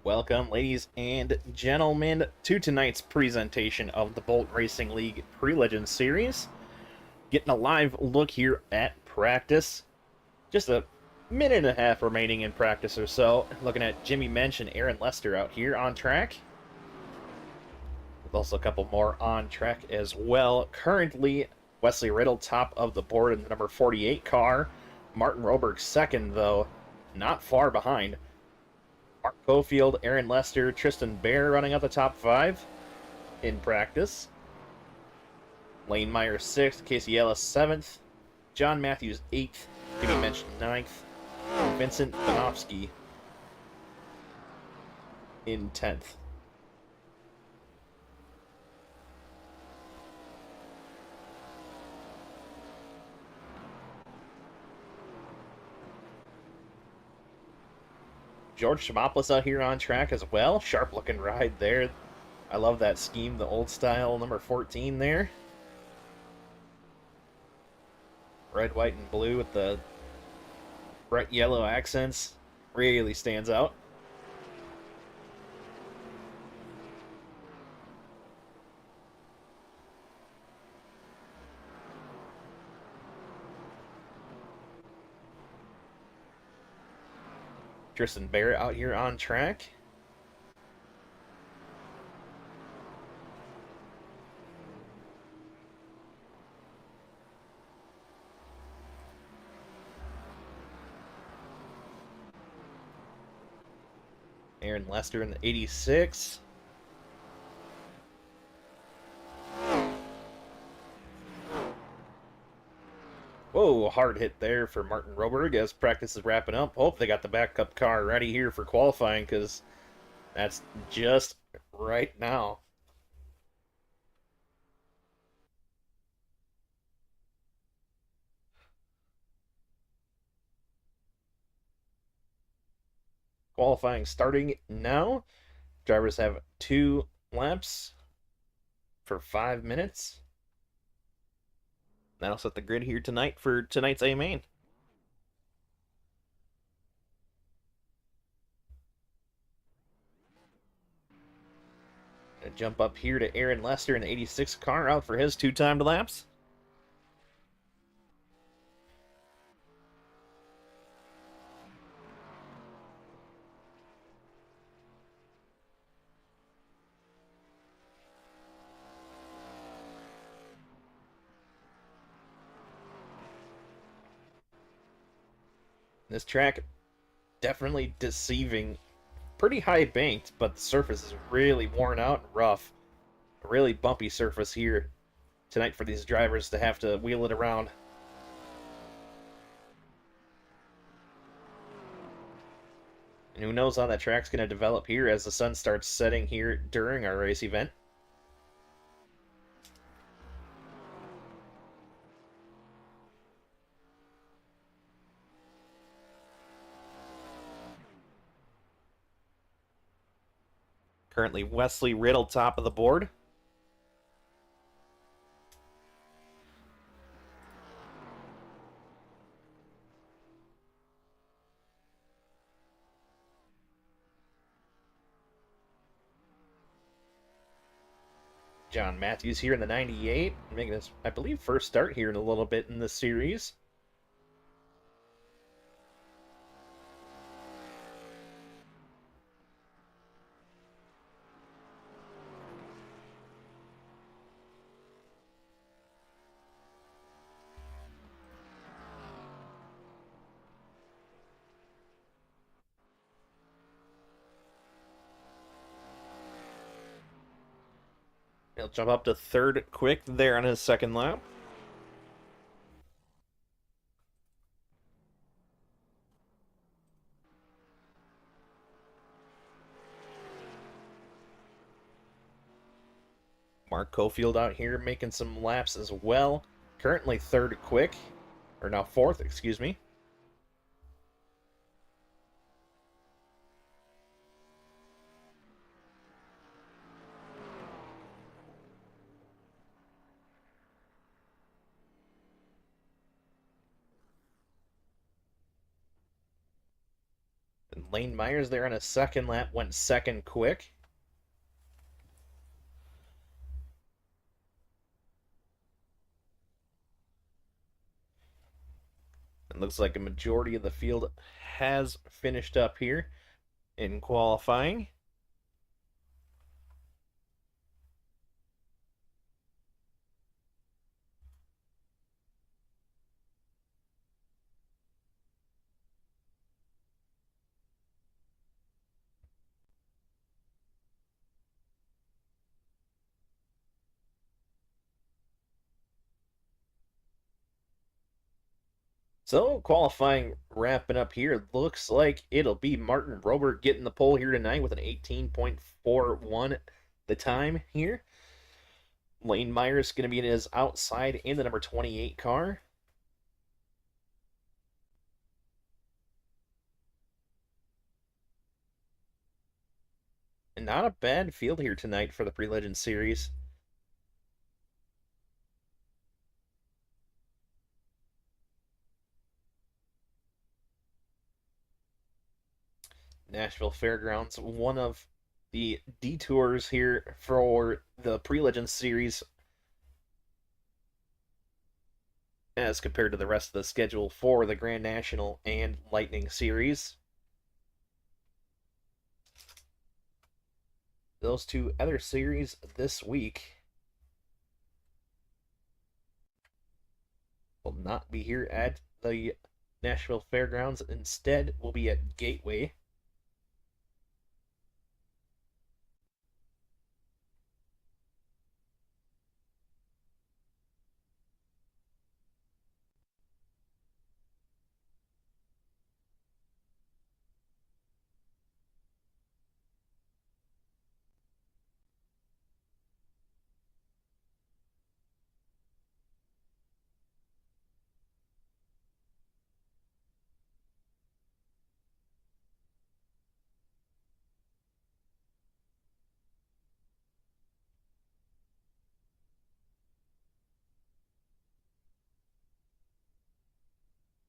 Welcome, ladies and gentlemen, to tonight's presentation of the Bolt Racing League Pre-Legend Series. Getting a live look here at practice. Just a minute and a half remaining in practice or so. Looking at Jimmy Mensch and Aaron Lester out here on track. With also a couple more on track as well. Currently, Wesley Riddle top of the board in the number 48 car. Martin Roberg second, though, not far behind. Mark Cofield, Aaron Lester, Tristan Bear running out the top five in practice. Lane Meyer 6th, Casey Ellis 7th, John Matthews 8th, Jimmy Mensch 9th, and Vincent Banofsky in 10th. George Chimopoulos out here on track as well. Sharp looking ride there. I love that scheme, the old style number 14 there. Red, white, and blue with the bright yellow accents. Really stands out. Tristan Barrett out here on track. Aaron Lester in the 86. Whoa, hard hit there for Martin Roberg as practice is wrapping up. Hope they got the backup car ready here for qualifying because that's just right now. Qualifying starting now. Drivers have 2 laps for 5 minutes. That'll set the grid here tonight for tonight's A main. Gonna jump up here to Aaron Lester in the 86 car out for his 2 timed laps. This track definitely deceiving. Pretty high banked, but the surface is really worn out and rough. A really bumpy surface here tonight for these drivers to have to wheel it around. And who knows how that track's going to develop here as the sun starts setting here during our race event. Currently Wesley Riddle top of the board. John Matthews here in the 98, making his, I believe, first start here in a little bit in this series. He'll jump up to third quick there on his second lap. Mark Cofield out here making some laps as well. Currently third quick, or now fourth, excuse me. Lane Myers there on his second lap went second quick. It looks like a majority of the field has finished up here in qualifying. So, qualifying wrapping up here. Looks like it'll be Martin Rober getting the pole here tonight with an 18.41 the time here. Lane Myers going to be in his outside in the number 28 car. And not a bad field here tonight for the Pre-Legend Series. Nashville Fairgrounds, one of the detours here for the Pre-Legend Series as compared to the rest of the schedule for the Grand National and Lightning Series. Those two other series this week will not be here at the Nashville Fairgrounds. Instead, will be at Gateway.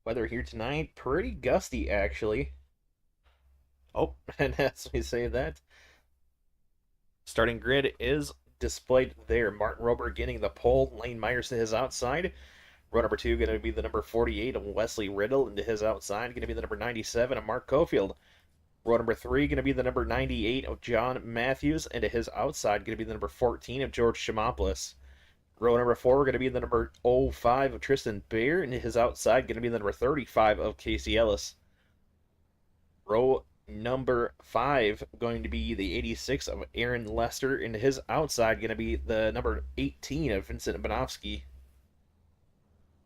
Weather here tonight, pretty gusty actually. Oh, and as we say that, starting grid is displayed there. Martin Rober getting the pole, Lane Myers to his outside. Row number 2 going to be the number 48 of Wesley Riddle into his outside, going to be the number 97 of Mark Cofield. Row number 3 going to be the number 98 of John Matthews, and to his outside going to be the number 14 of George Chimopoulos. Row number 4 going to be the number 05 of Tristan Baer, and to his outside going to be the number 35 of Casey Ellis. Row number 5 going to be the 86 of Aaron Lester, and to his outside going to be the number 18 of Vincent Bonovsky.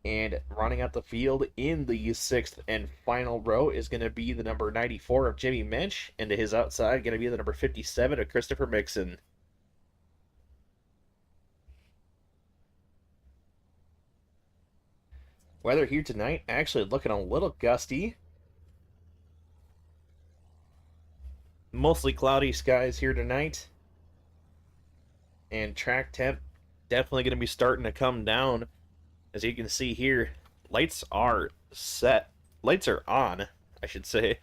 And running out the field in the sixth and final row is going to be the number 94 of Jimmy Mensch, and to his outside going to be the number 57 of Christopher Mixon. Weather here tonight actually looking a little gusty. Mostly cloudy skies here tonight. And track temp definitely going to be starting to come down. As you can see here, lights are set. Lights are on, I should say.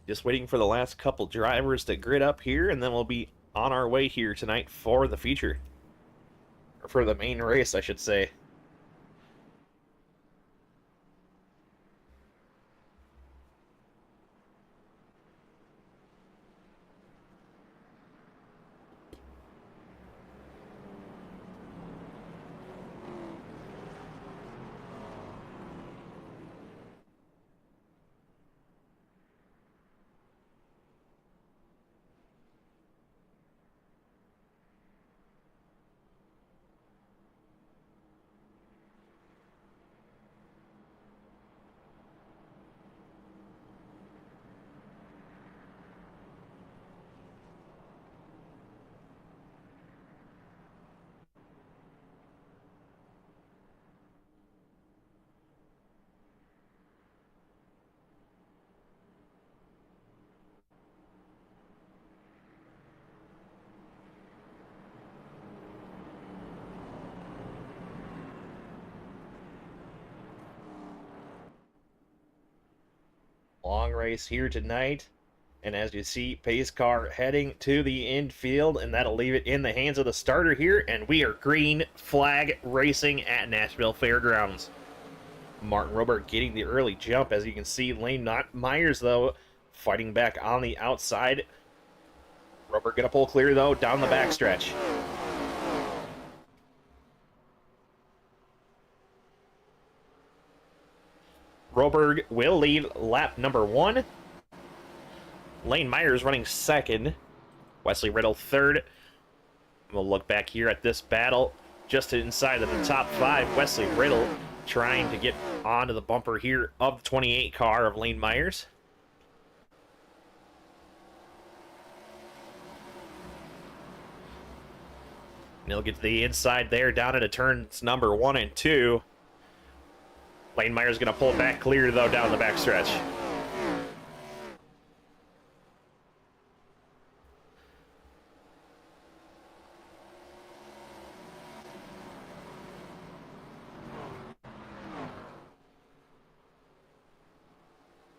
Just waiting for the last couple drivers to grid up here, and then we'll be on our way here tonight for the feature. Or for the main race, I should say. Long race here tonight. And as you see, pace car heading to the infield, and that'll leave it in the hands of the starter here, and we are green flag racing at Nashville Fairgrounds. Martin Roberg getting the early jump, as you can see. Lane Myers, though, fighting back on the outside. Roberg gonna pull clear, though, down the backstretch. Roberg will lead lap number 1. Lane Myers running second. Wesley Riddle third. We'll look back here at this battle. Just inside of the top 5, Wesley Riddle trying to get onto the bumper here of the 28 car of Lane Myers. And he'll get to the inside there, down into turns number 1 and 2. Lane Myers going to pull back clear, though, down the backstretch.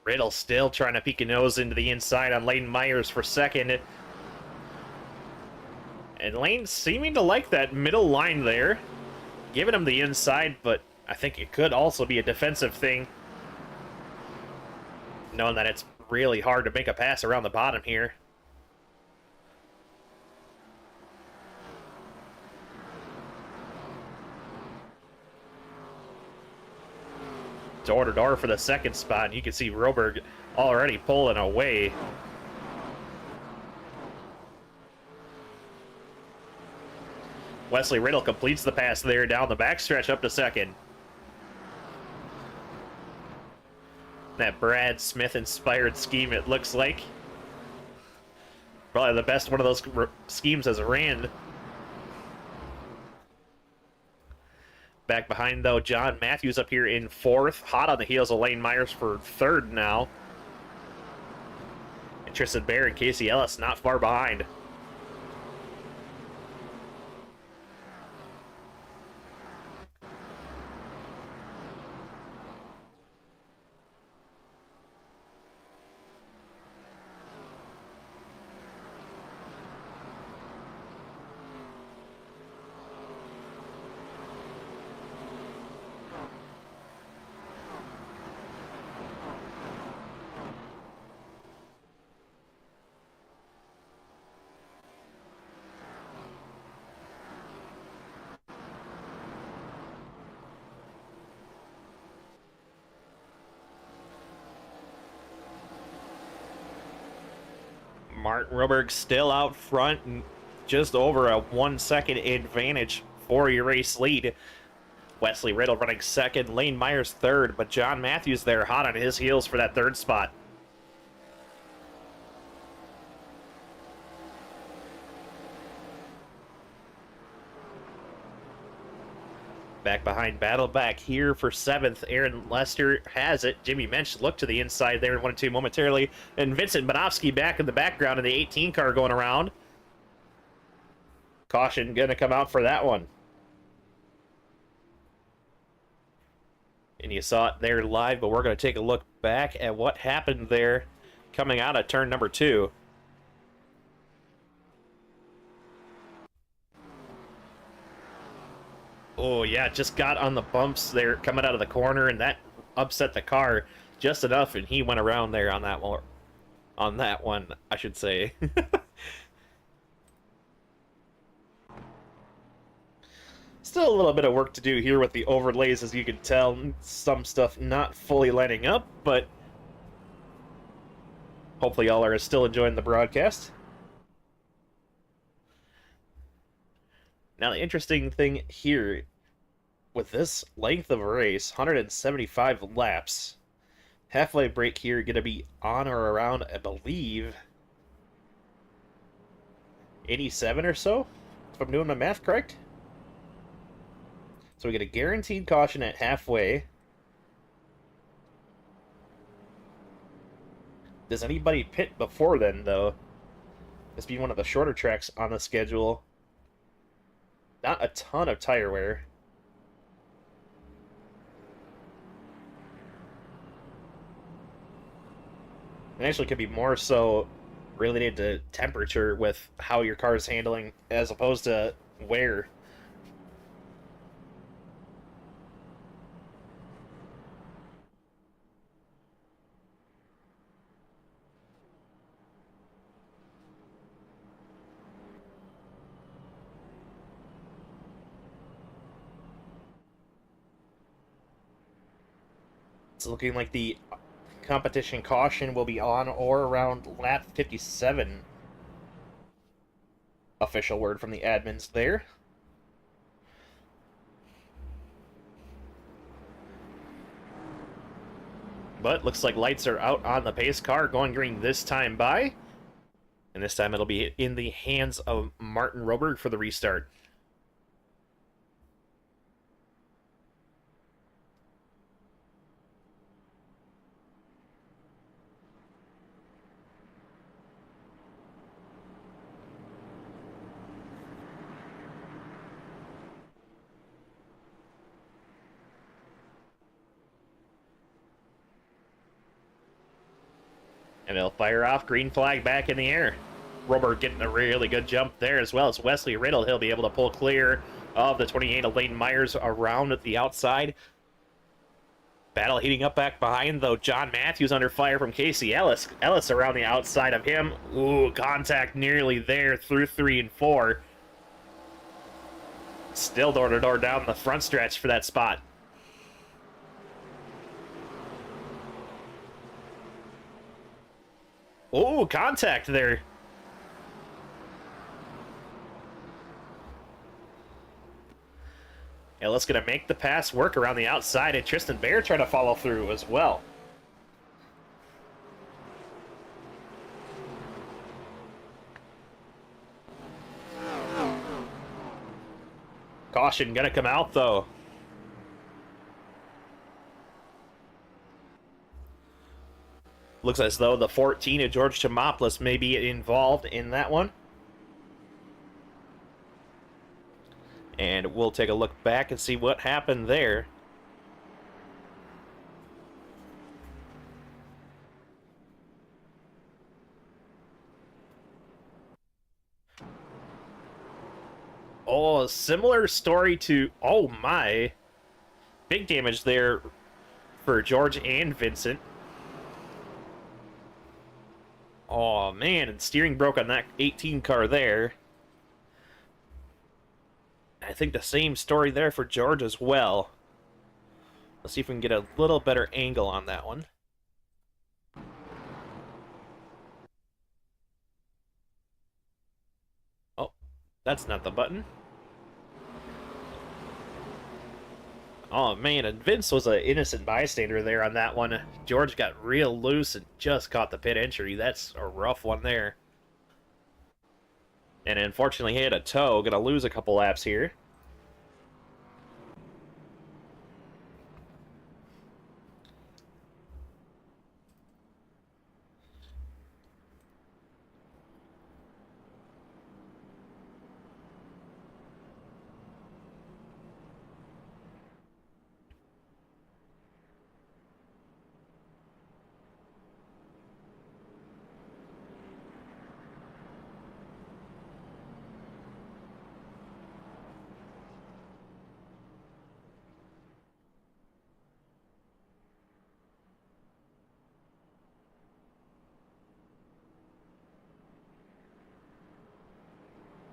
Riddle still trying to peek a nose into the inside on Lane Myers for second. And Lane seeming to like that middle line there. Giving him the inside, but I think it could also be a defensive thing. Knowing that it's really hard to make a pass around the bottom here. Door to door for the second spot, and you can see Roberg already pulling away. Wesley Riddle completes the pass there down the backstretch up to second. That Brad Smith inspired scheme, it looks like. Probably the best one of those schemes has ran. Back behind, though, John Matthews up here in 4th. Hot on the heels of Lane Myers for 3rd now. And Tristan Bear and Casey Ellis not far behind. Martin Roberg still out front, and just over a 1-second advantage for your race lead. Wesley Riddle running second, Lane Myers third, but John Matthews there hot on his heels for that 3rd spot. Back behind, battle back here for 7th. Aaron Lester has it. Jimmy Mensch looked to the inside there in 1 and 2 momentarily. And Vincent Bonofsky back in the background in the 18 car going around. Caution going to come out for that one. And you saw it there live, but we're going to take a look back at what happened there coming out of turn number 2. Oh, yeah, just got on the bumps there coming out of the corner, and that upset the car just enough, and he went around there on that one. On that one, I should say. Still a little bit of work to do here with the overlays, as you can tell. Some stuff not fully lining up, but hopefully y'all are still enjoying the broadcast. Now, the interesting thing here, with this length of race, 175 laps, halfway break here going to be on or around, I believe, 87 or so, if I'm doing my math correct. So we get a guaranteed caution at halfway. Does anybody pit before then, though? This being one of the shorter tracks on the schedule. Not a ton of tire wear. It actually could be more so related to temperature with how your car is handling as opposed to wear. It's looking like the competition caution will be on or around lap 57. Official word from the admins there. But looks like lights are out on the pace car, going green this time by. And this time it'll be in the hands of Martin Roberg for the restart. And they'll fire off, green flag back in the air. Robert getting a really good jump there, as well as Wesley Riddle. He'll be able to pull clear of the 28 of Leighton Myers around at the outside. Battle heating up back behind, though. John Matthews under fire from Casey Ellis. Ellis around the outside of him. Ooh, contact nearly there through 3 and 4. Still door-to-door down the front stretch for that spot. Oh, contact there. Ellis going to make the pass work around the outside, and Tristan Bear trying to follow through as well. Caution going to come out, though. Looks as though the 14 of George Chimopoulos may be involved in that one. And we'll take a look back and see what happened there. Oh, a similar story to... Oh, my. Big damage there for George and Vincent. Oh, man, and steering broke on that 18 car there. I think the same story there for George as well. Let's see if we can get a little better angle on that one. Oh, that's not the button. Oh, man, and Vince was an innocent bystander there on that one. George got real loose and just caught the pit entry. That's a rough one there. And unfortunately, he had a toe. Gonna lose a couple laps here.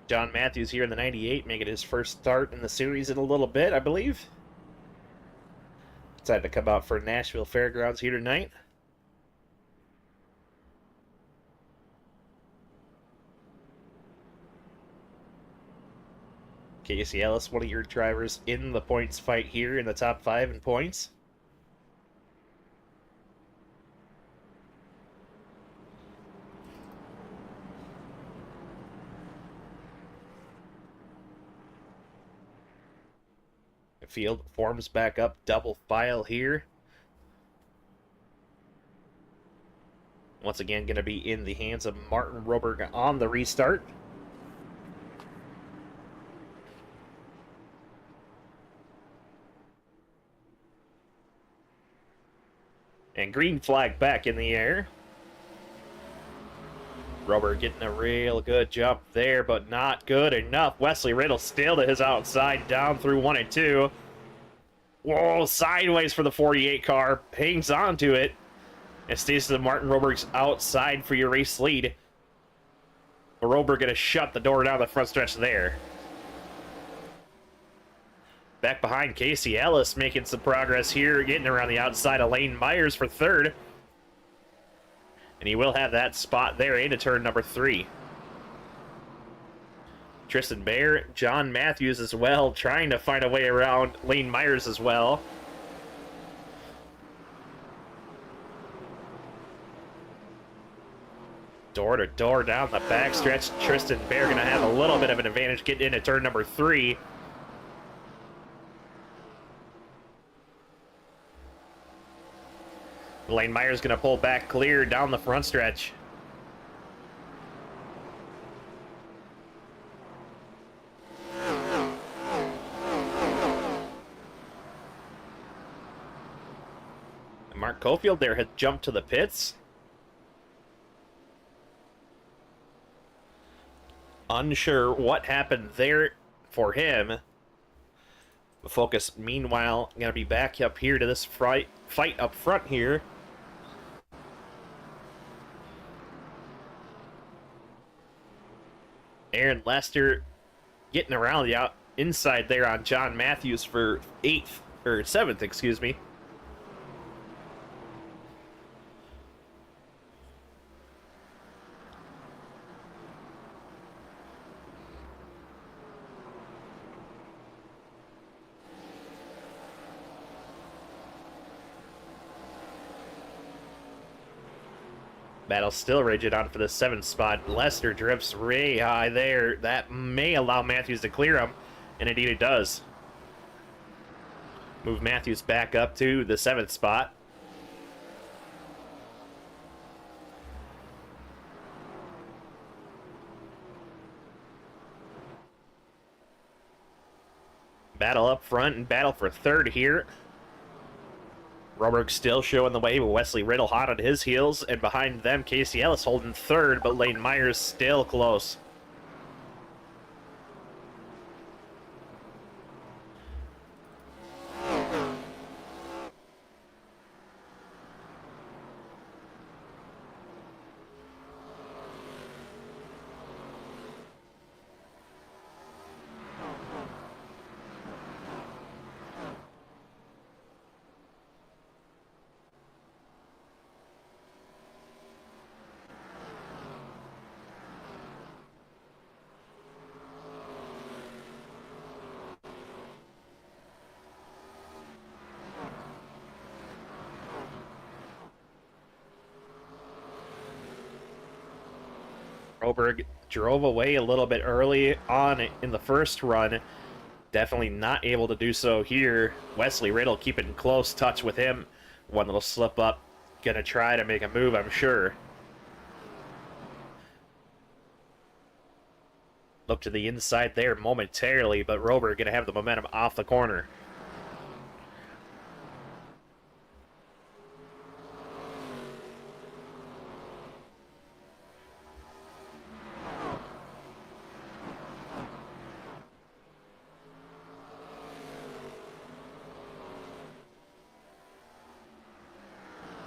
John Matthews here in the 98, making his first start in the series in a little bit, I believe. Decided to come out for Nashville Fairgrounds here tonight. Casey Ellis, one of your drivers in the points fight here in the top 5 in points. Field forms back up, double file here. Once again, going to be in the hands of Martin Roberg on the restart. And green flag back in the air. Rober getting a real good jump there, but not good enough. Wesley Riddle still to his outside, down through 1 and 2. Whoa, sideways for the 48 car. Hangs on to it. It stays to Martin Roberg's outside for your race lead. But Roberg going to shut the door down the front stretch there. Back behind, Casey Ellis making some progress here, getting around the outside of Lane Myers for third. And he will have that spot there into turn number 3. Tristan Bear, John Matthews as well, trying to find a way around Lane Myers as well. Door to door down the backstretch. Tristan Bear going to have a little bit of an advantage getting into turn number 3. Lane Myers going to pull back clear down the front stretch. And Mark Cofield there had jumped to the pits. Unsure what happened there for him. The focus, meanwhile, going to be back up here to this fight up front here. Aaron Lester getting around the inside there on John Matthews for 7th, excuse me. Battle still raging on for the 7th spot. Lester drifts way high there. That may allow Matthews to clear him, and indeed it does. Move Matthews back up to the 7th spot. Battle up front and battle for 3rd here. Roberg still showing the way with Wesley Riddle hot on his heels, and behind them Casey Ellis holding 3rd, but Lane Myers still close. Roberg drove away a little bit early on in the first run. Definitely not able to do so here. Wesley Riddle keeping close touch with him. One little slip up. Gonna try to make a move, I'm sure. Look to the inside there momentarily, but Roberg gonna have the momentum off the corner.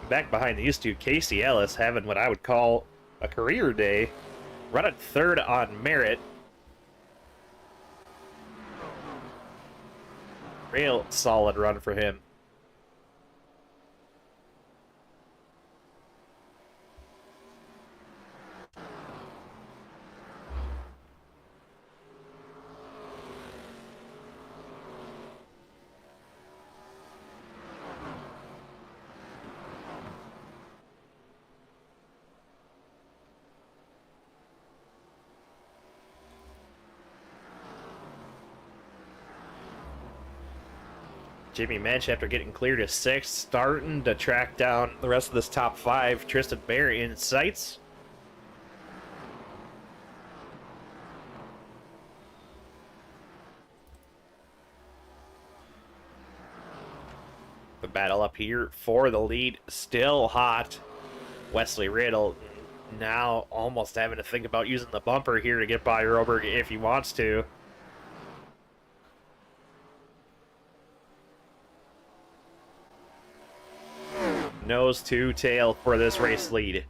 Back behind these two, Casey Ellis having what I would call a career day. Running 3rd on merit. Real solid run for him. Jimmy Mensch, after getting cleared to 6th, starting to track down the rest of this top 5. Tristan Bear in sights. The battle up here for the lead still hot. Wesley Riddle Now almost having to think about using the bumper here to get by Roberg if he wants to. Nose to tail for this race lead.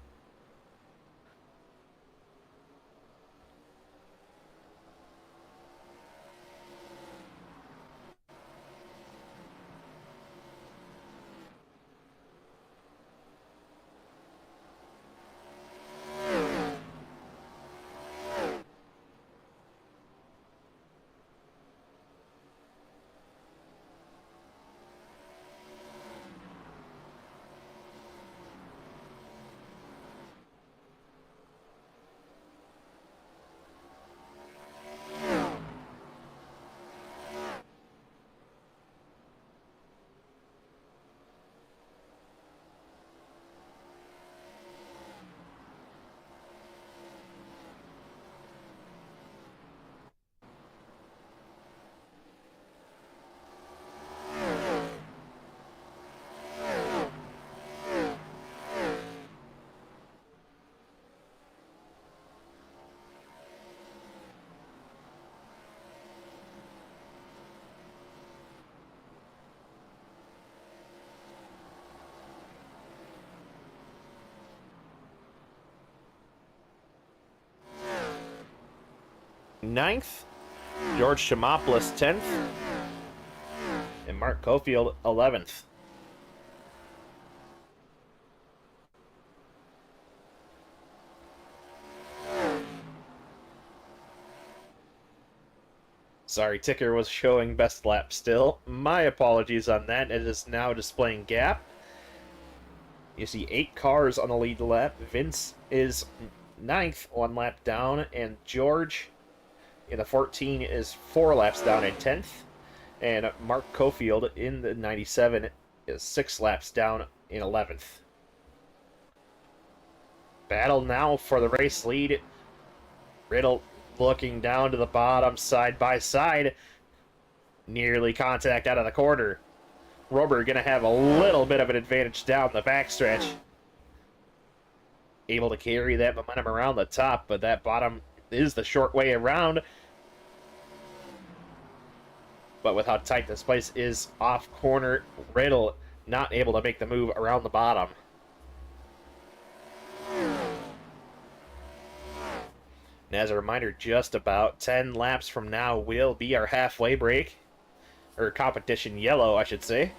Ninth, George Chimopoulos 10th, and Mark Cofield 11th. Sorry, ticker was showing best lap still. My apologies on that. It is now displaying gap. You see 8 cars on the lead lap. Vince is 9th, 1 lap down, and George in the 14 is 4 laps down in 10th, and Mark Cofield in the 97 is 6 laps down in 11th. Battle now for the race lead. Riddle looking down to the bottom, side by side. Nearly contact out of the corner. Rober going to have a little bit of an advantage down the backstretch. Able to carry that momentum around the top, but that bottom is the short way around. But with how tight this place is off corner, Riddle not able to make the move around the bottom. And as a reminder, just about 10 laps from now will be our halfway break. Or competition yellow, I should say.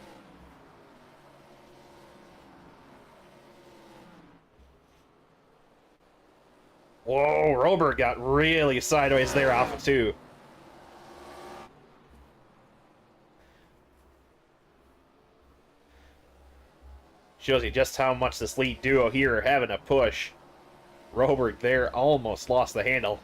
Whoa, Robert got really sideways there off of 2. Shows you just how much this lead duo here are having a push. Robert there almost lost the handle.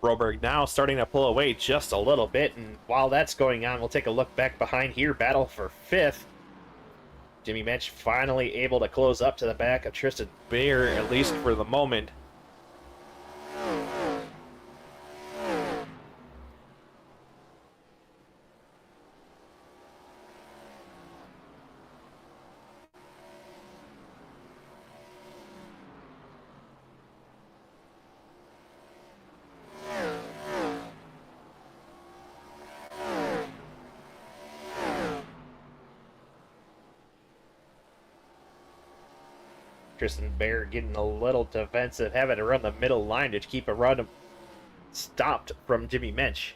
Broberg now starting to pull away just a little bit, and while that's going on, we'll take a look back behind here. Battle for 5th. Jimmy Mensch finally able to close up to the back of Tristan Bear, at least for the moment. Tristan Bear getting a little defensive, having to run the middle line to keep a run stopped from Jimmy Mensch.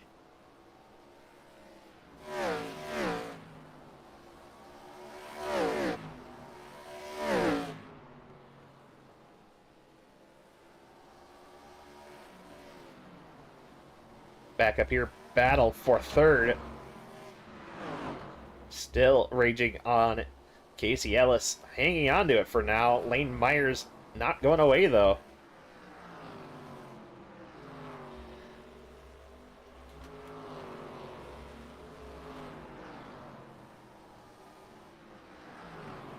Back up here, battle for 3rd. Still raging on Casey Ellis hanging on to it for now. Lane Myers not going away, though.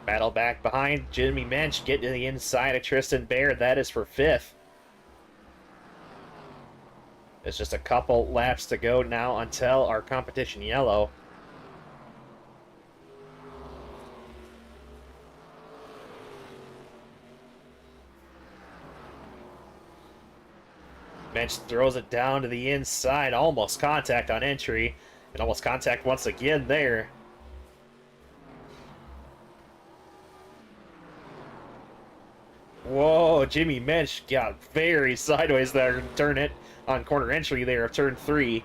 Battle back behind. Jimmy Mensch getting to the inside of Tristan Baird. That is for 5th. It's just a couple laps to go now until our competition yellow. Mensch throws it down to the inside. Almost contact on entry. And almost contact once again there. Whoa, Jimmy Mensch got very sideways there. Turn it on corner entry there of turn 3.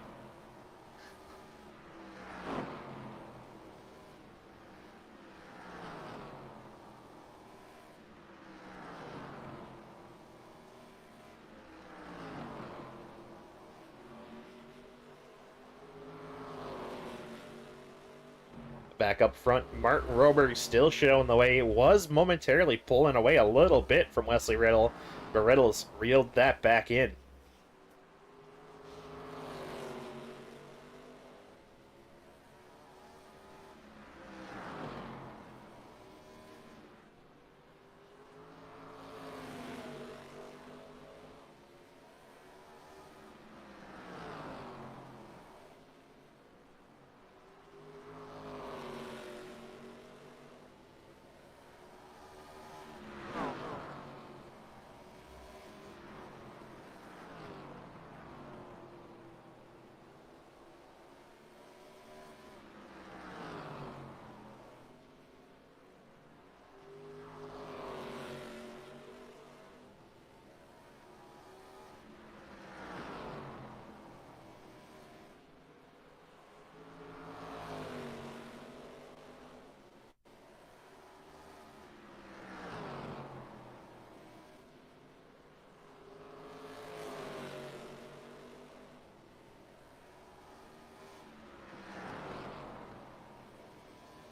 Back up front, Martin Roberg still showing the way. Was momentarily pulling away a little bit from Wesley Riddle, but Riddle's reeled that back in.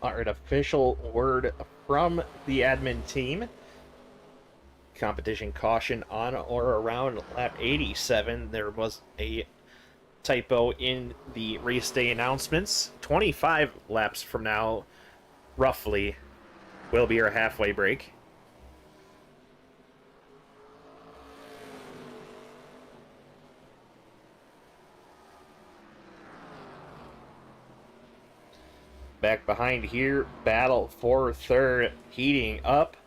An official word from the admin team. Competition caution on or around lap 87. There was a typo in the race day announcements. 25 laps from now, roughly, will be our halfway break. Back behind here, battle for 3rd, heating up.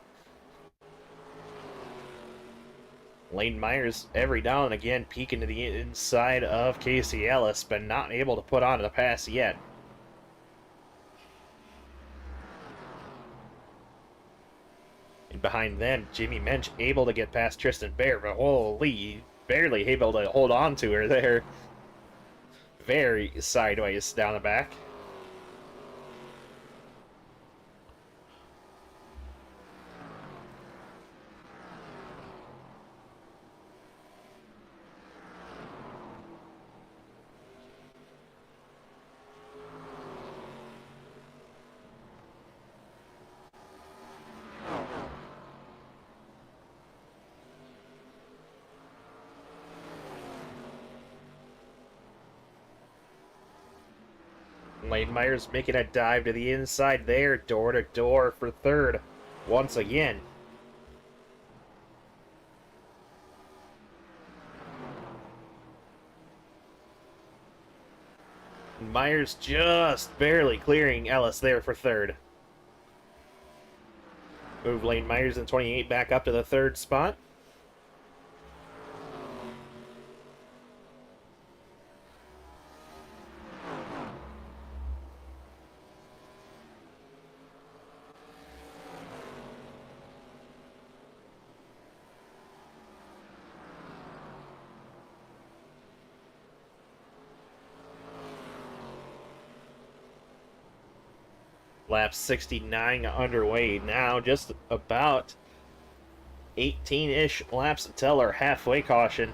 Lane Myers every now and again peeking to the inside of Casey Ellis, but not able to put on the pass yet. And behind them, Jimmy Mensch able to get past Tristan Baird, but holy, barely able to hold on to her there. Very sideways down the back. Lane Myers making a dive to the inside there, door to door for 3rd once again. Myers just barely clearing Ellis there for 3rd. Move Lane Myers in 28 back up to the 3rd spot. Lap 69 underway now, just about 18-ish laps until our halfway caution.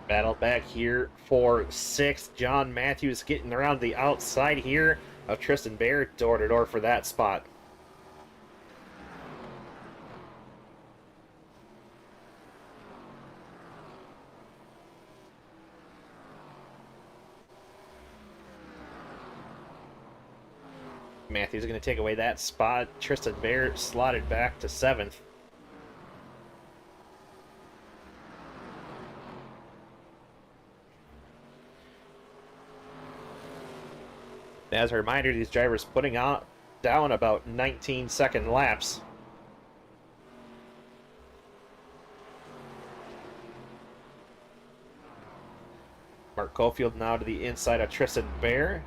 Battle back here for 6th. John Matthews getting around the outside here of Tristan Bear, door to door for that spot. Matthews is going to take away that spot. Tristan Bear slotted back to 7th. As a reminder, these drivers putting out down about 19-second laps. Mark Cofield now to the inside of Tristan Bear.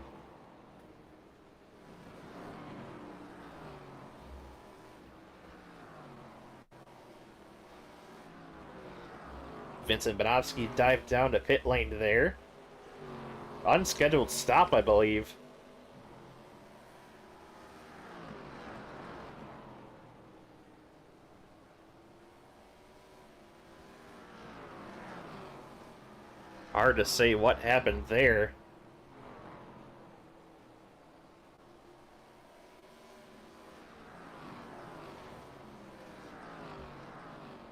Vincent Bonofsky dived down to pit lane there. Unscheduled stop, I believe. Hard to say what happened there.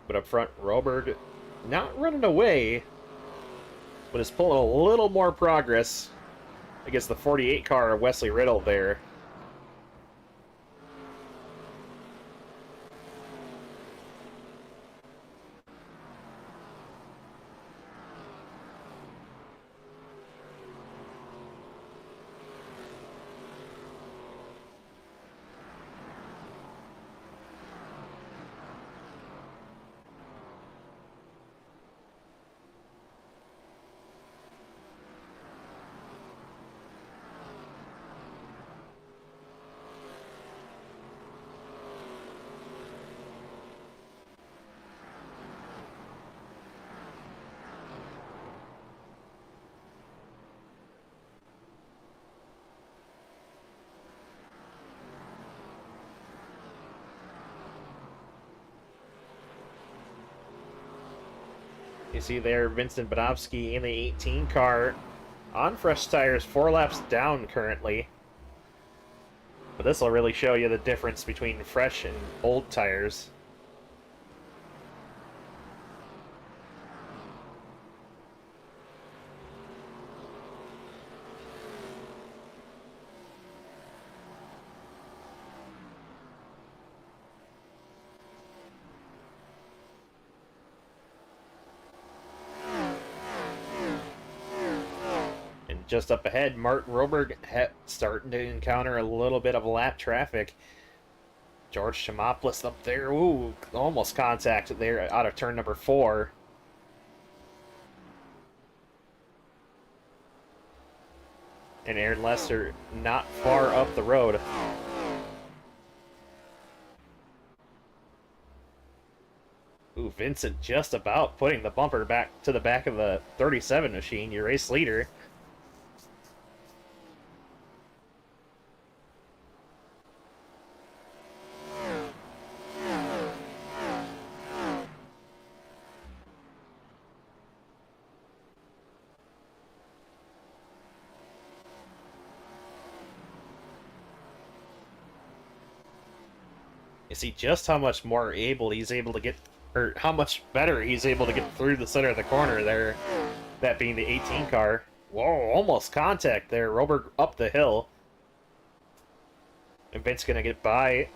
But up front, Robert not running away, but is pulling a little more progress against the 48 car of Wesley Riddle there. You see there, Vincent Bonofsky in the 18 car on fresh tires, 4 laps down currently. But this will really show you the difference between fresh and old tires. Just up ahead, Mark Roberg starting to encounter a little bit of lap traffic. George Chimopoulos up there, ooh, almost contact there out of turn number 4. And Aaron Lester not far up the road. Ooh, Vincent just about putting the bumper back to the back of the 37 machine, your race leader. You see just how much more able he's able to get, or how much better he's able to get through the center of the corner there. That being the 18 car. Whoa, almost contact there. Robert up the hill. And Vince gonna get by.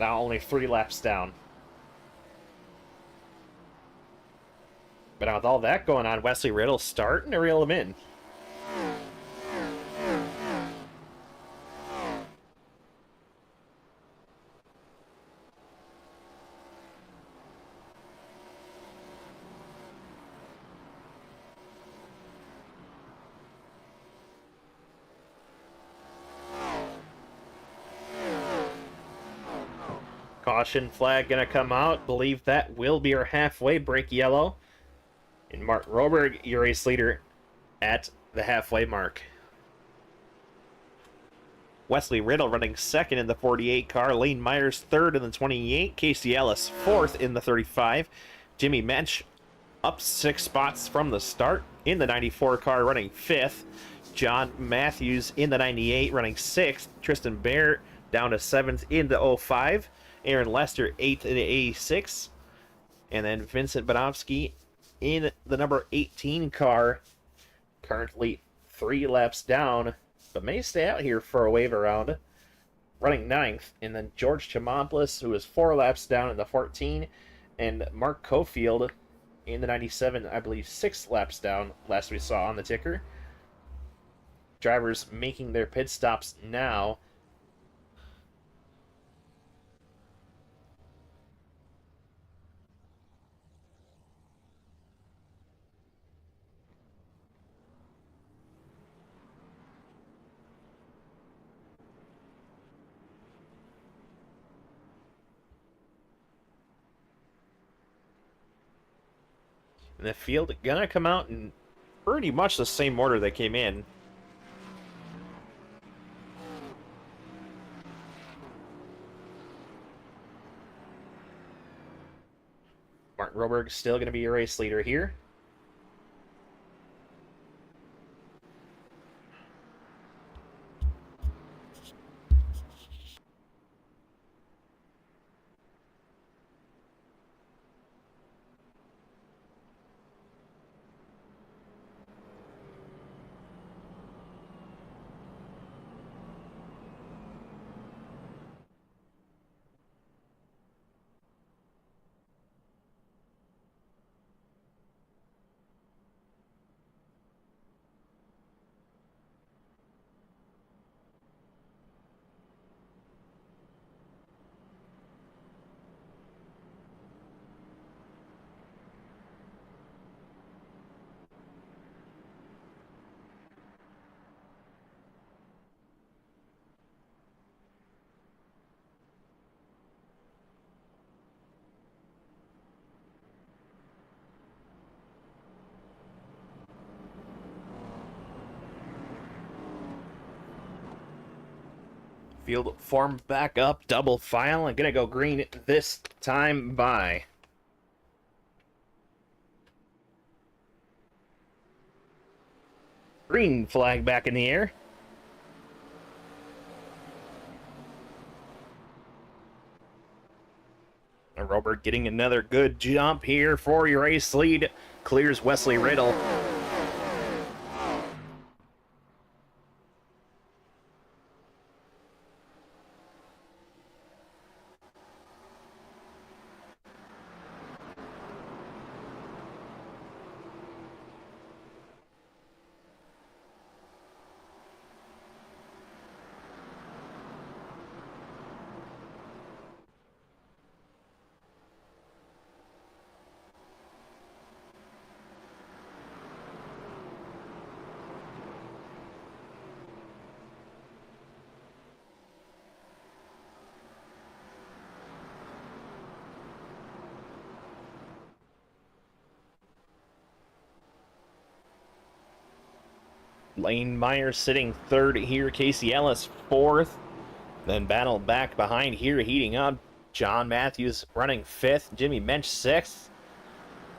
Now only 3 laps down. But now with all that going on, Wesley Riddle starting to reel him in. Caution flag gonna come out. Believe that will be our halfway break yellow. And Mark Roberg, your race leader, at the halfway mark. Wesley Riddle running second in the 48 car. Lane Myers third in the 28. Casey Ellis fourth in the 35. Jimmy Mensch up 6 spots from the start in the 94 car, running 5th. John Matthews in the 98, running 6th. Tristan Bear down to 7th in the 05. Aaron Lester 8th in the 86. And then Vincent Bonofsky in the number 18 car, currently 3 laps down, but may stay out here for a wave around, running 9th. And then George Chimopoulos, who is 4 laps down in the 14, and Mark Cofield in the 97, I believe 6 laps down, last we saw on the ticker. Drivers making their pit stops now. And the field gonna come out in pretty much the same order they came in. Martin Roberg still going to be your race leader here. Field formed back up, double file, and gonna go green this time by. Green flag back in the air. And Robert getting another good jump here for your race lead. Clears Wesley Riddle. Lane Meyer sitting third here. Casey Ellis fourth. Then battle back behind here, heating up. John Matthews running fifth. Jimmy Mensch sixth.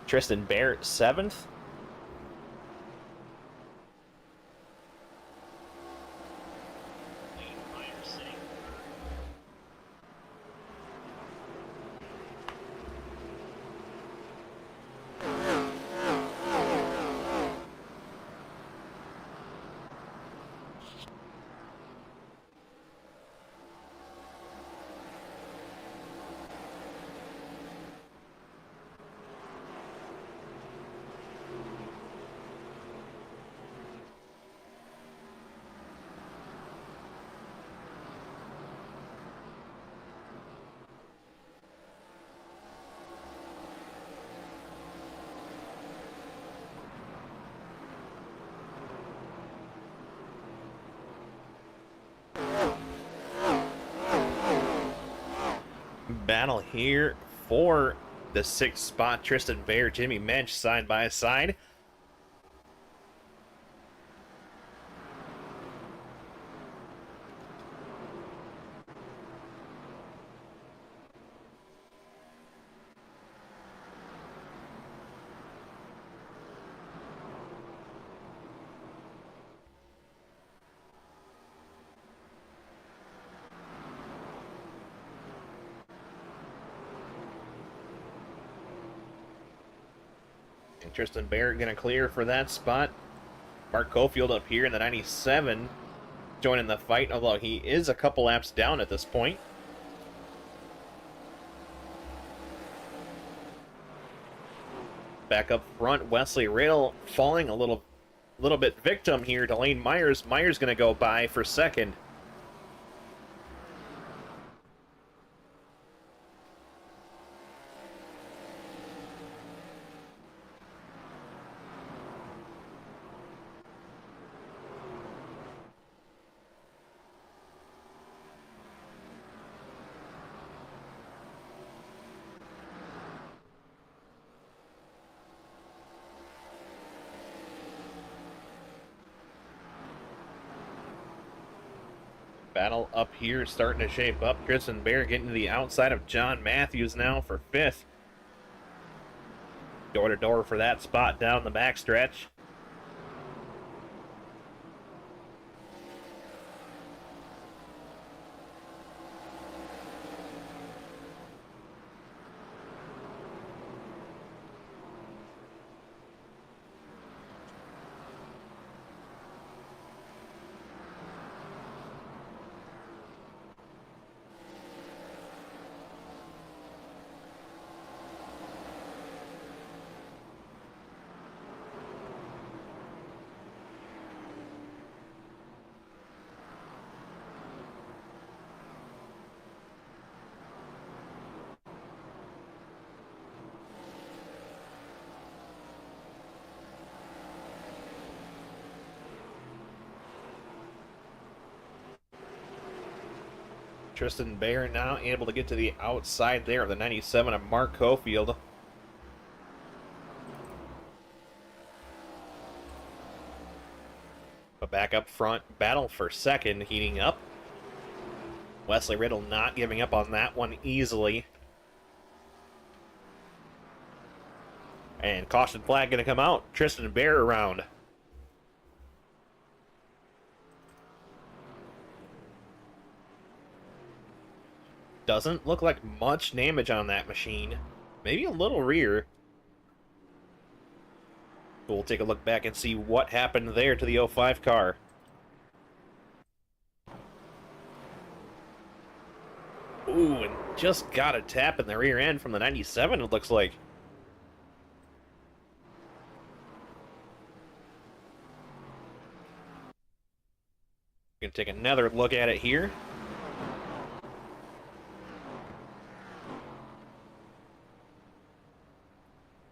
Tristan Barrett seventh. Battle here for the sixth spot. Tristan Bear, Jimmy Mensch side by side. Tristan Barrett going to clear for that spot. Mark Cofield up here in the 97 joining the fight, although he is a couple laps down at this point. Back up front, Wesley Riddle falling a little bit victim here to Lane Myers. Myers going to go by for second. Battle up here starting to shape up. Tristan Bear getting to the outside of John Matthews now for fifth. Door to door for that spot down the backstretch. Tristan Bear now able to get to the outside there of the 97 of Mark Cofield. But back up front, battle for second heating up. Wesley Riddle not giving up on that one easily. And caution flag going to come out. Tristan Bear around. Doesn't look like much damage on that machine. Maybe a little rear. We'll take a look back and see what happened there to the 05 car. Ooh, and just got a tap in the rear end from the 97, it looks like. Gonna take another look at it here.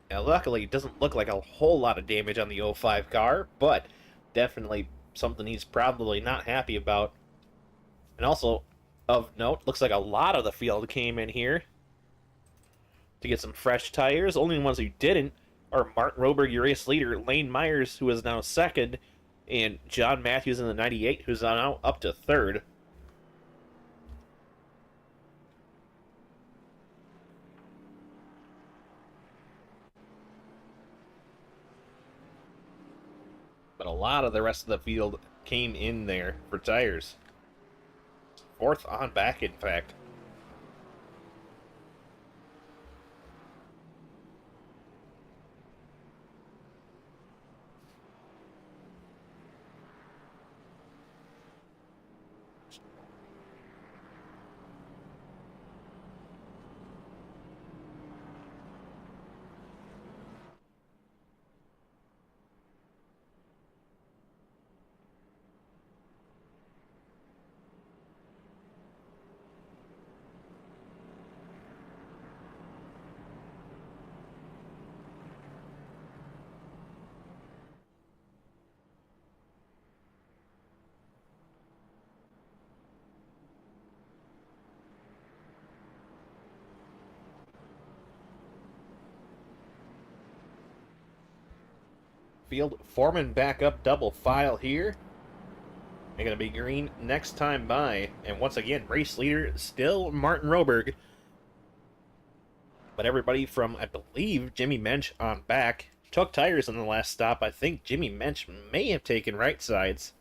Now, luckily, it doesn't look like a whole lot of damage on the 05 car, but definitely something he's probably not happy about. And also, of note, looks like a lot of the field came in here to get some fresh tires. Only ones who didn't are Martin Roberg, your race leader, Lane Myers, who is now second, and John Matthews in the 98, who's now up to third. But a lot of the rest of the field came in there for tires. Fourth on back, in fact. Field Foreman back up double file here. They're going to be green next time by. And once again, race leader still Martin Roberg. But everybody from, I believe, Jimmy Mensch on back took tires in the last stop. I think Jimmy Mensch may have taken right sides.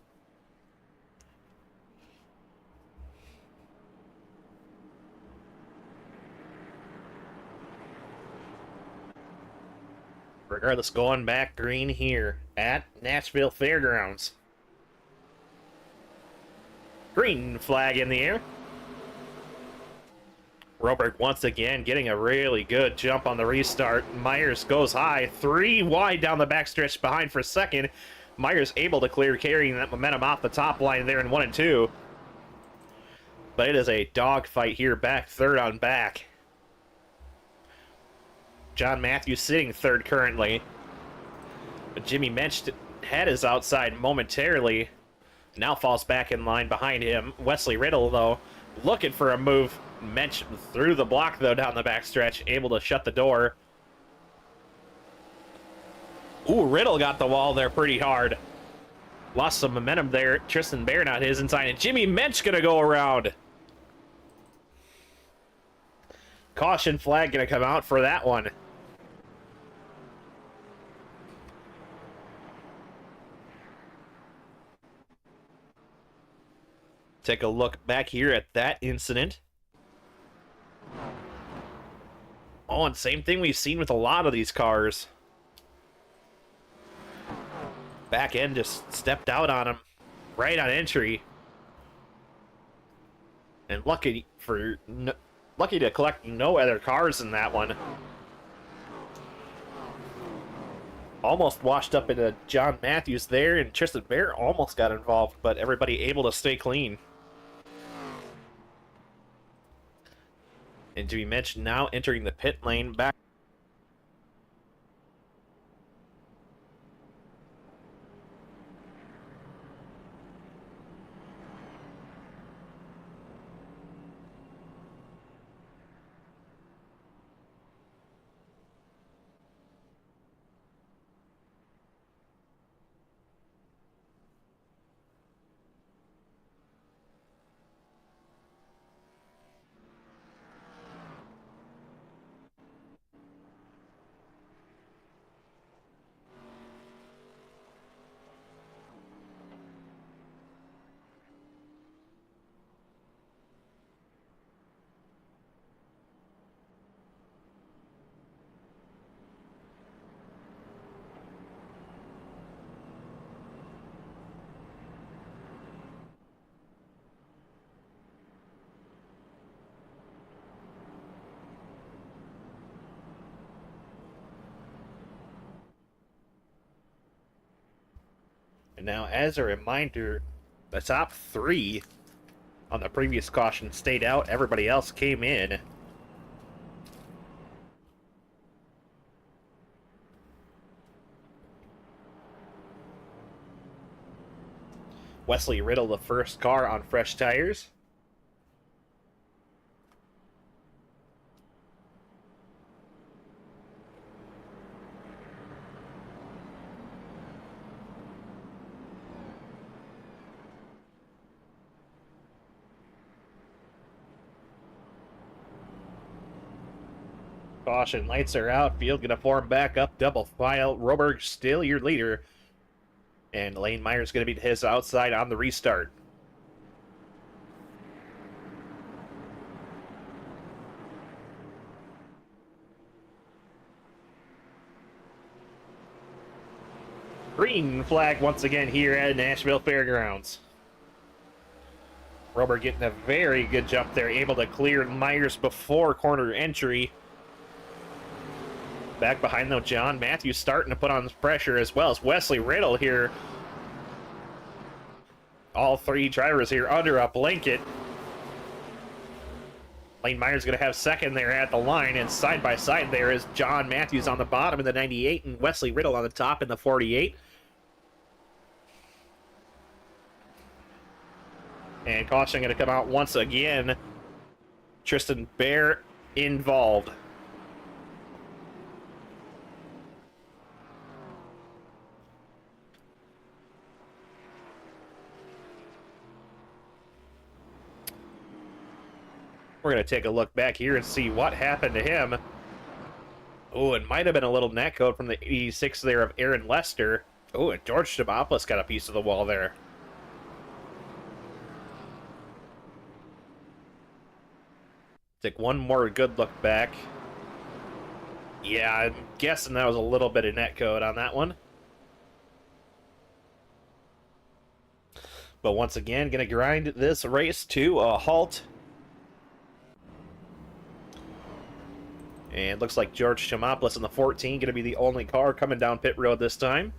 Regardless, going back green here at Nashville Fairgrounds. Green flag in the air. Roberg once again getting a really good jump on the restart. Myers goes high, 3 wide down the backstretch behind for second. Myers able to clear, carrying that momentum off the top line there in 1 and 2. But it is a dogfight here, back third on back. John Matthews sitting third currently. But Jimmy Mensch had his outside momentarily. Now falls back in line behind him. Wesley Riddle, though, looking for a move. Mensch through the block, though, down the backstretch, able to shut the door. Ooh, Riddle got the wall there pretty hard. Lost some momentum there. Tristan Bear not his inside, and Jimmy Mensch gonna go around. Caution flag gonna come out for that one. Take a look back here at that incident. Oh, and same thing we've seen with a lot of these cars. Back end just stepped out on him right on entry. And lucky to collect no other cars in that one. Almost washed up into John Matthews there, and Tristan Bear almost got involved, but everybody able to stay clean. And to be mentioned, now entering the pit lane back. And now, as a reminder, the top 3 on the previous caution stayed out. Everybody else came in. Wesley Riddle, the first car on fresh tires. Caution lights are out. Field gonna form back up. Double file. Roberg still your leader. And Lane Myers gonna be to his outside on the restart. Green flag once again here at Nashville Fairgrounds. Roberg getting a very good jump there, able to clear Myers before corner entry. Back behind, though, John Matthews starting to put on pressure, as well as Wesley Riddle here. All 3 drivers here under a blanket. Lane Myers going to have second there at the line, and side by side there is John Matthews on the bottom in the 98 and Wesley Riddle on the top in the 48. And caution going to come out once again. Tristan Bear involved. We're going to take a look back here and see what happened to him. Oh, it might have been a little net code from the 86 there of Aaron Lester. Oh, and George Shabopoulos got a piece of the wall there. Take one more good look back. Yeah, I'm guessing that was a little bit of netcode on that one. But once again, going to grind this race to a halt. And looks like George Chamopoulos in the 14 going to be the only car coming down pit road this time.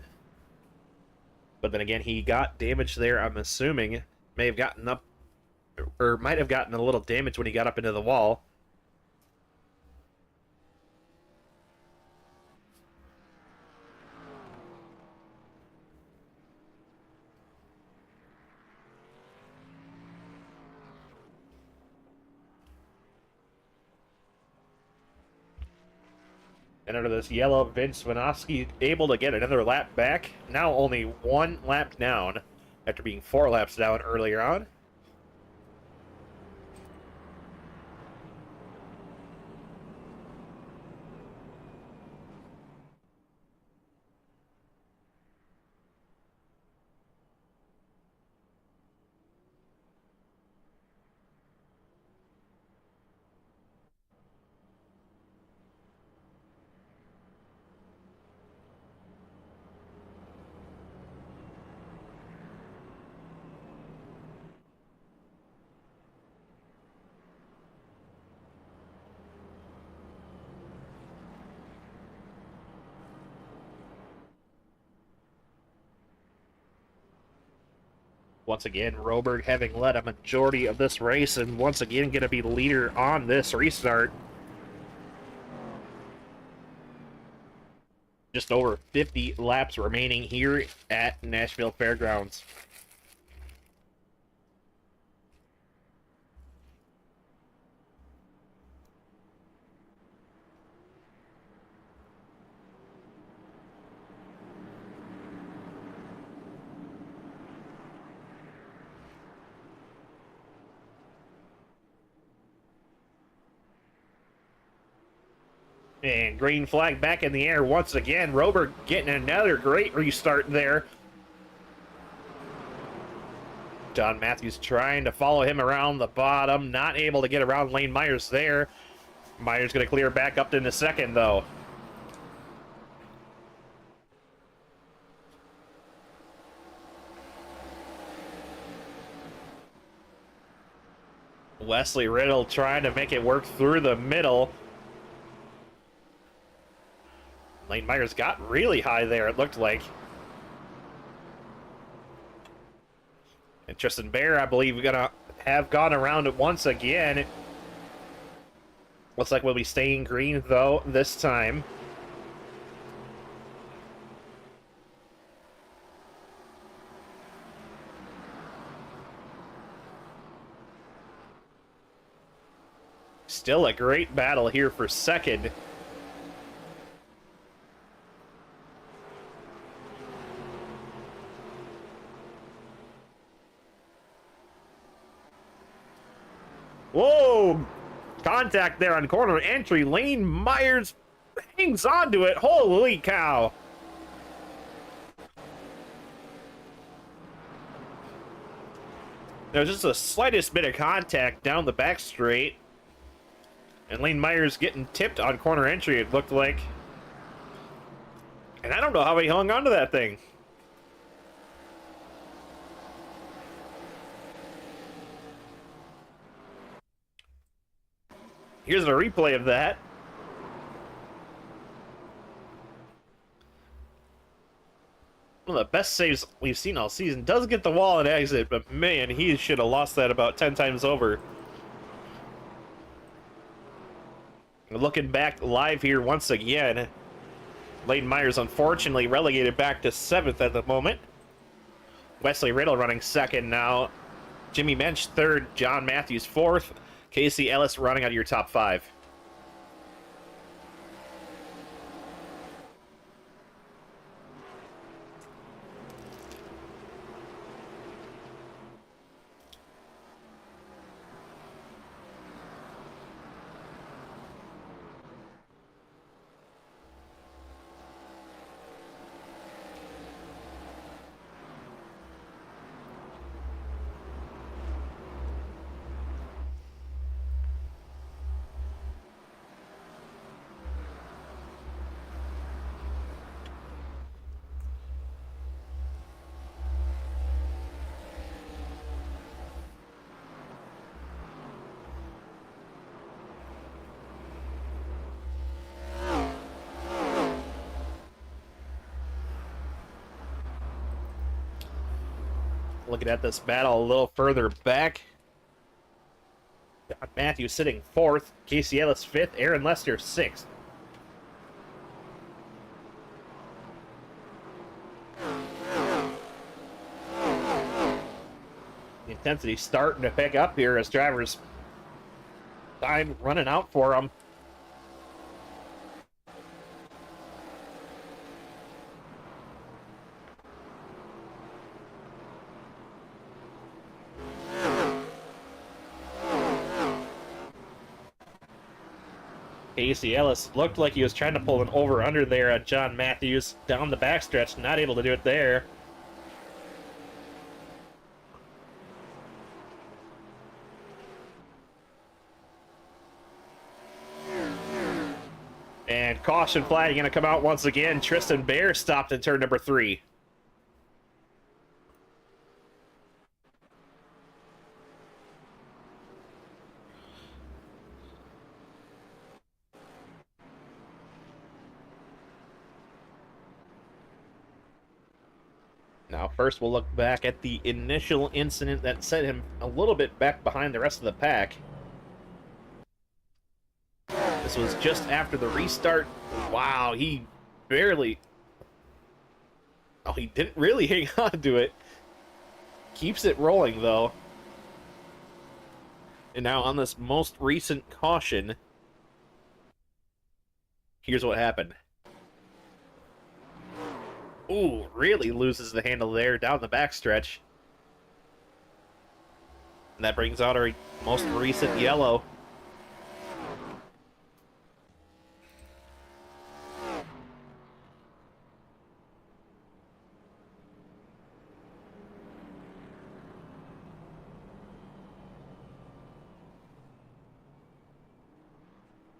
But then again, he got damaged there, I'm assuming. May have gotten up, or might have gotten a little damage when he got up into the wall. And under this yellow, Vince Vinosky able to get another lap back. Now only 1 lap down after being 4 laps down earlier on. Once again, Roberg having led a majority of this race, and once again going to be the leader on this restart. Just over 50 laps remaining here at Nashville Fairgrounds. And green flag back in the air once again. Roberg getting another great restart there. John Matthews trying to follow him around the bottom. Not able to get around Lane Myers there. Myers going to clear back up in a second, though. Wesley Riddle trying to make it work through the middle. Lane Myers got really high there, it looked like. And Tristan Bear, I believe, gonna have gone around it once again. Looks like we'll be staying green, though, this time. Still a great battle here for second. Whoa! Contact there on corner entry. Lane Myers hangs on to it. Holy cow. There was just the slightest bit of contact down the back straight. And Lane Myers getting tipped on corner entry, it looked like. And I don't know how he hung onto that thing. Here's a replay of that. One of the best saves we've seen all season. Does get the wall and exit, but man, he should have lost that about 10 times over. Looking back live here once again, Lane Myers unfortunately relegated back to 7th at the moment. Wesley Riddle running 2nd now. Jimmy Mensch 3rd. John Matthews 4th. Casey Ellis running out of your top 5. looking at this battle a little further back. John Matthews sitting 4th, Casey Ellis 5th, Aaron Lester 6th. The intensity starting to pick up here as drivers time running out for them. Casey Ellis looked like he was trying to pull an over-under there on John Matthews down the backstretch, not able to do it there. And caution flag going to come out once again. Tristan Bear stopped in turn number 3. Now, first we'll look back at the initial incident that set him a little bit back behind the rest of the pack. This was just after the restart. Wow, he barely... Oh, he didn't really hang on to it. Keeps it rolling, though. And now on this most recent caution, here's what happened. Ooh, really loses the handle there down the backstretch. And that brings out our most recent yellow.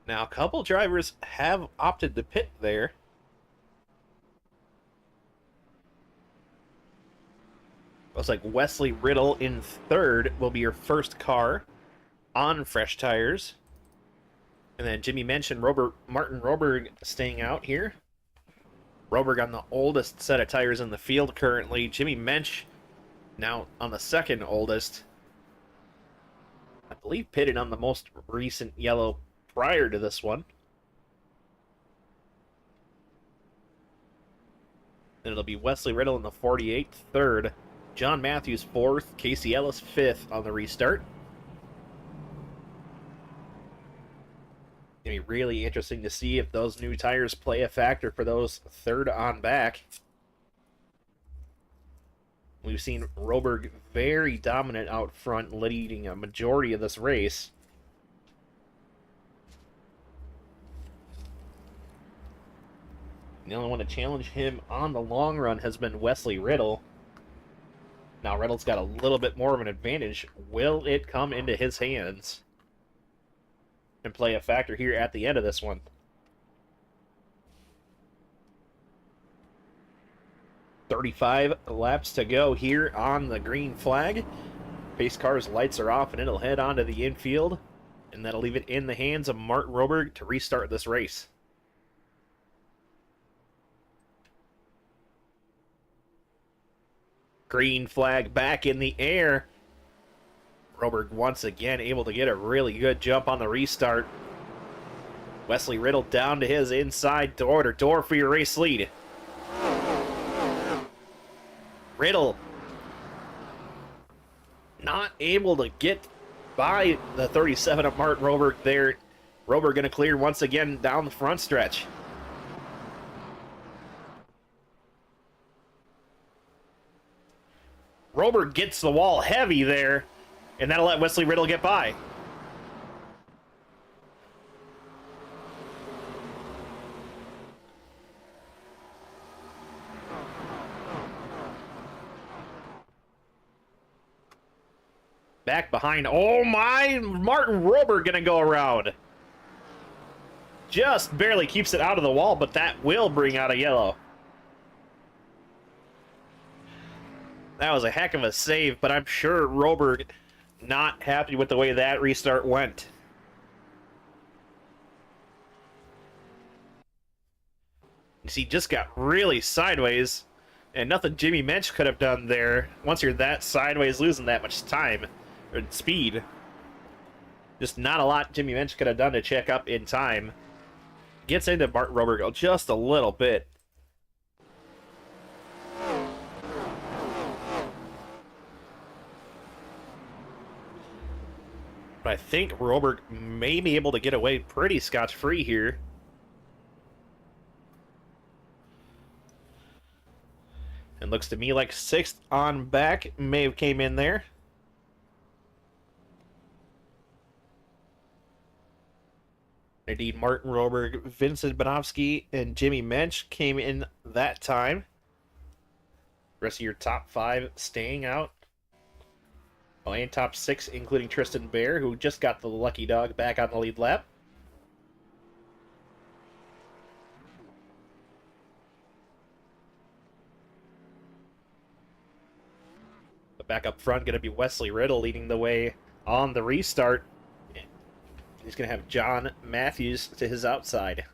Now, a couple drivers have opted to pit there. Looks like Wesley Riddle in 3rd will be your first car on fresh tires. And then Jimmy mentioned Martin Roberg staying out here. Roberg on the oldest set of tires in the field currently. Jimmy Mensch now on the 2nd oldest. I believe pitted on the most recent yellow prior to this one. And it'll be Wesley Riddle in the 48th, 3rd. John Matthews 4th, Casey Ellis 5th on the restart. It'll be really interesting to see if those new tires play a factor for those 3rd on back. We've seen Roberg very dominant out front, leading a majority of this race. The only one to challenge him on the long run has been Wesley Riddle. Now Riddle's got a little bit more of an advantage. Will it come into his hands and play a factor here at the end of this one? "35 laps to go here on the green flag. Pace car's lights are off and it'll head onto the infield. And that'll leave it in the hands of Martin Roberg to restart this race. Green flag back in the air. Roberg once again able to get a really good jump on the restart. Wesley Riddle down to his inside door for your race lead. Riddle not able to get by the 37 of Martin Roberg there. Roberg going to clear once again down the front stretch. Roberg gets the wall heavy there, and that'll let Wesley Riddle get by. Back behind. Oh my! Martin Roberg gonna go around. Just barely keeps it out of the wall, but that will bring out a yellow. That was a heck of a save, but I'm sure Roberg not happy with the way that restart went. You see, just got really sideways And nothing Jimmy Mensch could have done there. Once you're that sideways, losing that much time or speed, just not a lot Jimmy Mensch could have done to check up in time. Gets into Martin Roberg just a little bit. But I think Roberg may be able to get away pretty scotch-free here. And looks to me like 6th on back may have came in there. Indeed, Martin Roberg, Vincent Bonofsky, and Jimmy Mensch came in that time. Rest of your top 5 staying out. Oh, and top 6, including Tristan Bear, who just got the lucky dog back on the lead lap. The back up front going to be Wesley Riddle leading the way on the restart. He's going to have John Matthews to his outside.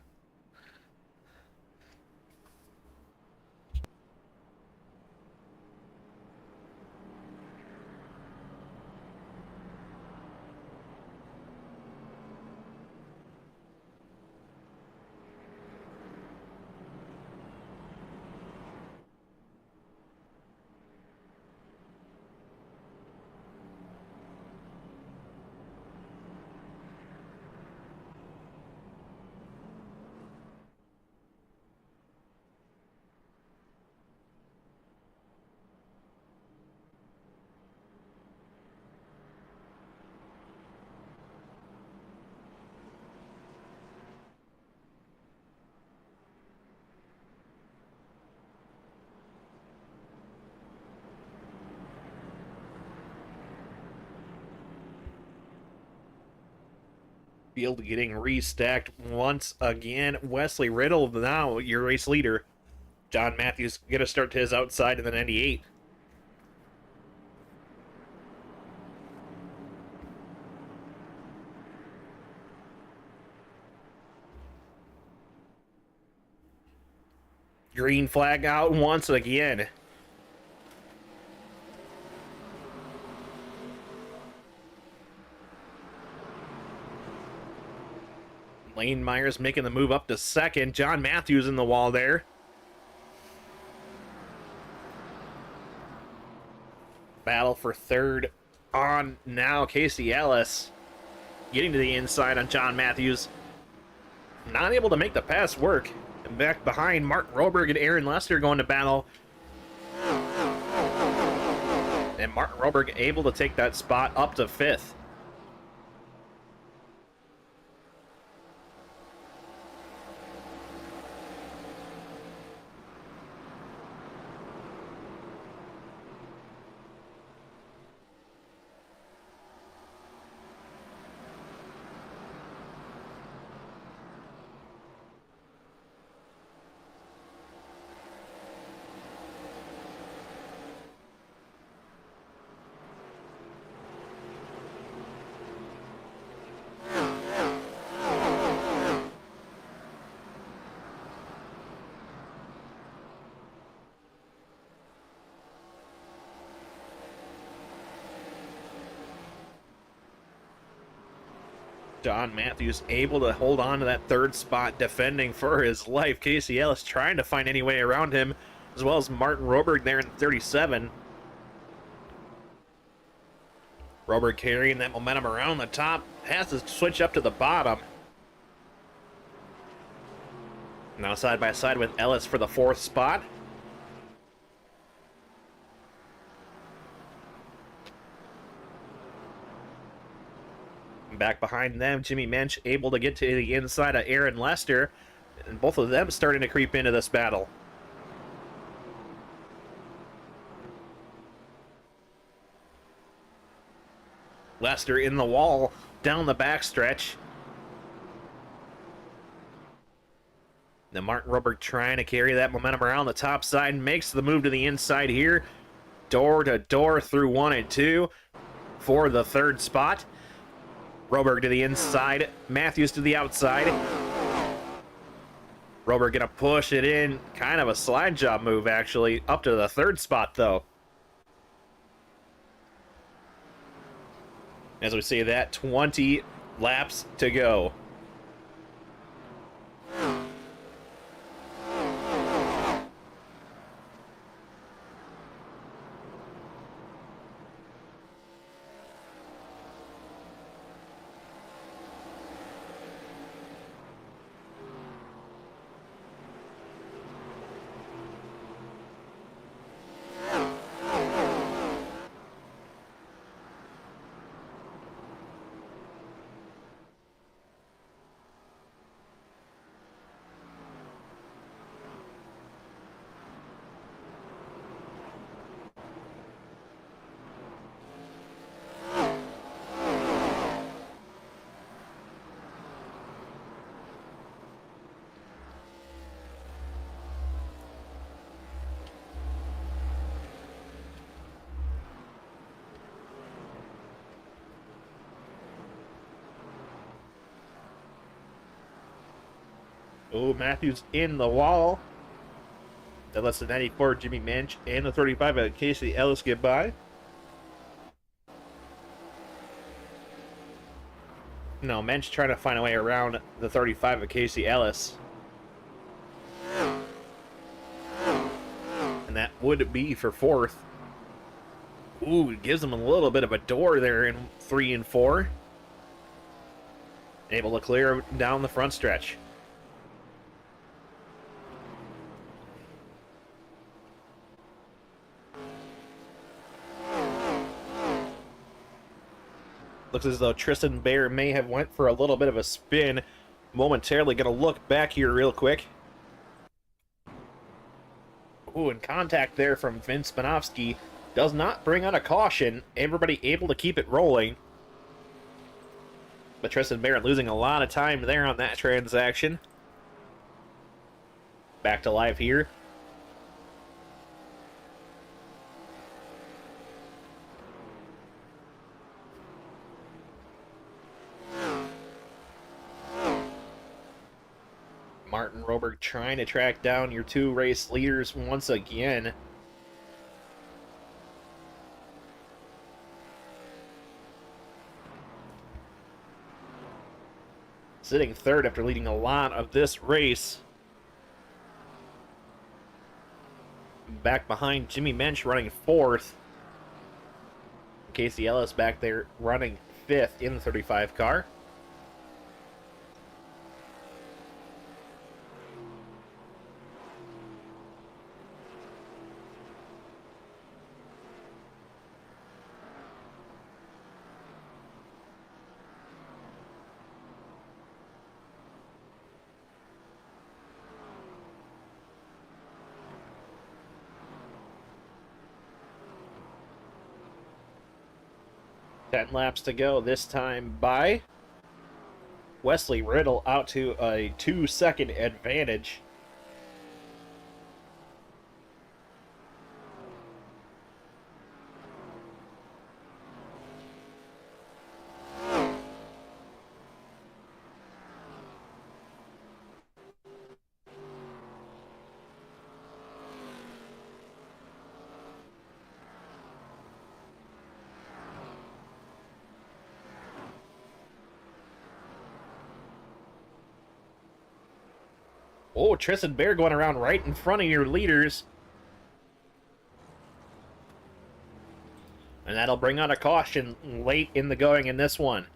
Field getting restacked once again. Wesley Riddle, now your race leader. John Matthews going to start to his outside in the 98. Green flag out once again. Lane Myers making the move up to 2nd. John Matthews in the wall there. Battle for 3rd on now. Casey Ellis getting to the inside on John Matthews. Not able to make the pass work. And back behind, Martin Roberg and Aaron Lester going to battle. And Martin Roberg able to take that spot up to 5th. John Matthews able to hold on to that 3rd spot, defending for his life. Casey Ellis trying to find any way around him, as well as Martin Roberg there in 37. Roberg carrying that momentum around the top, has to switch up to the bottom. Now side by side with Ellis for the 4th spot. Back behind them, Jimmy Mensch able to get to the inside of Aaron Lester, and both of them starting to creep into this battle. Lester in the wall down the backstretch. Then Martin Roberg trying to carry that momentum around the top side, makes the move to the inside here. Door to door through 1 and 2 for the 3rd spot. Roberg to the inside, Matthews to the outside. Rober gonna push it in. Kind of a slide job move, actually. Up to the third spot, though. As we see that, 20 laps to go. Oh, Matthews in the wall. That lets the 94 Jimmy Mensch and the 35 Casey Ellis get by. No, Mensch trying to find a way around the 35 of Casey Ellis. And that would be for fourth. Ooh, it gives him a little bit of a door there in 3 and 4. Able to clear down the front stretch. Looks as though Tristan Baer may have went for a little bit of a spin momentarily. Going to look back here real quick. Ooh, and contact there from Vince Spanovsky does not bring out a caution. Everybody able to keep it rolling. But Tristan Baer losing a lot of time there on that transaction. Back to live here. Martin Roberg trying to track down your 2 race leaders once again. Sitting third after leading a lot of this race. Back behind Jimmy Mensch running 4th. Casey Ellis back there running 5th in the 35 car. Ten laps to go, this time by Wesley Riddle out to a 2-second advantage. Oh, Tristan Baer going around right in front of your leaders. And that'll bring out a caution late in the going in this one.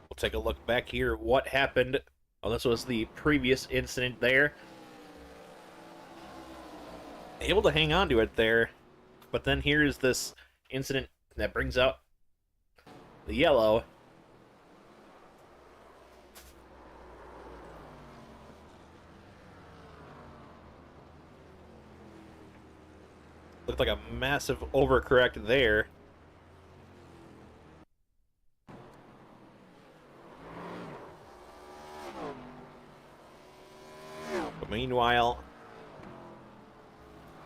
We'll take a look back here. What happened? Oh, this was the previous incident there. Able to hang on to it there. But then here's this incident that brings out the yellow. Looked like a massive overcorrect there. But meanwhile,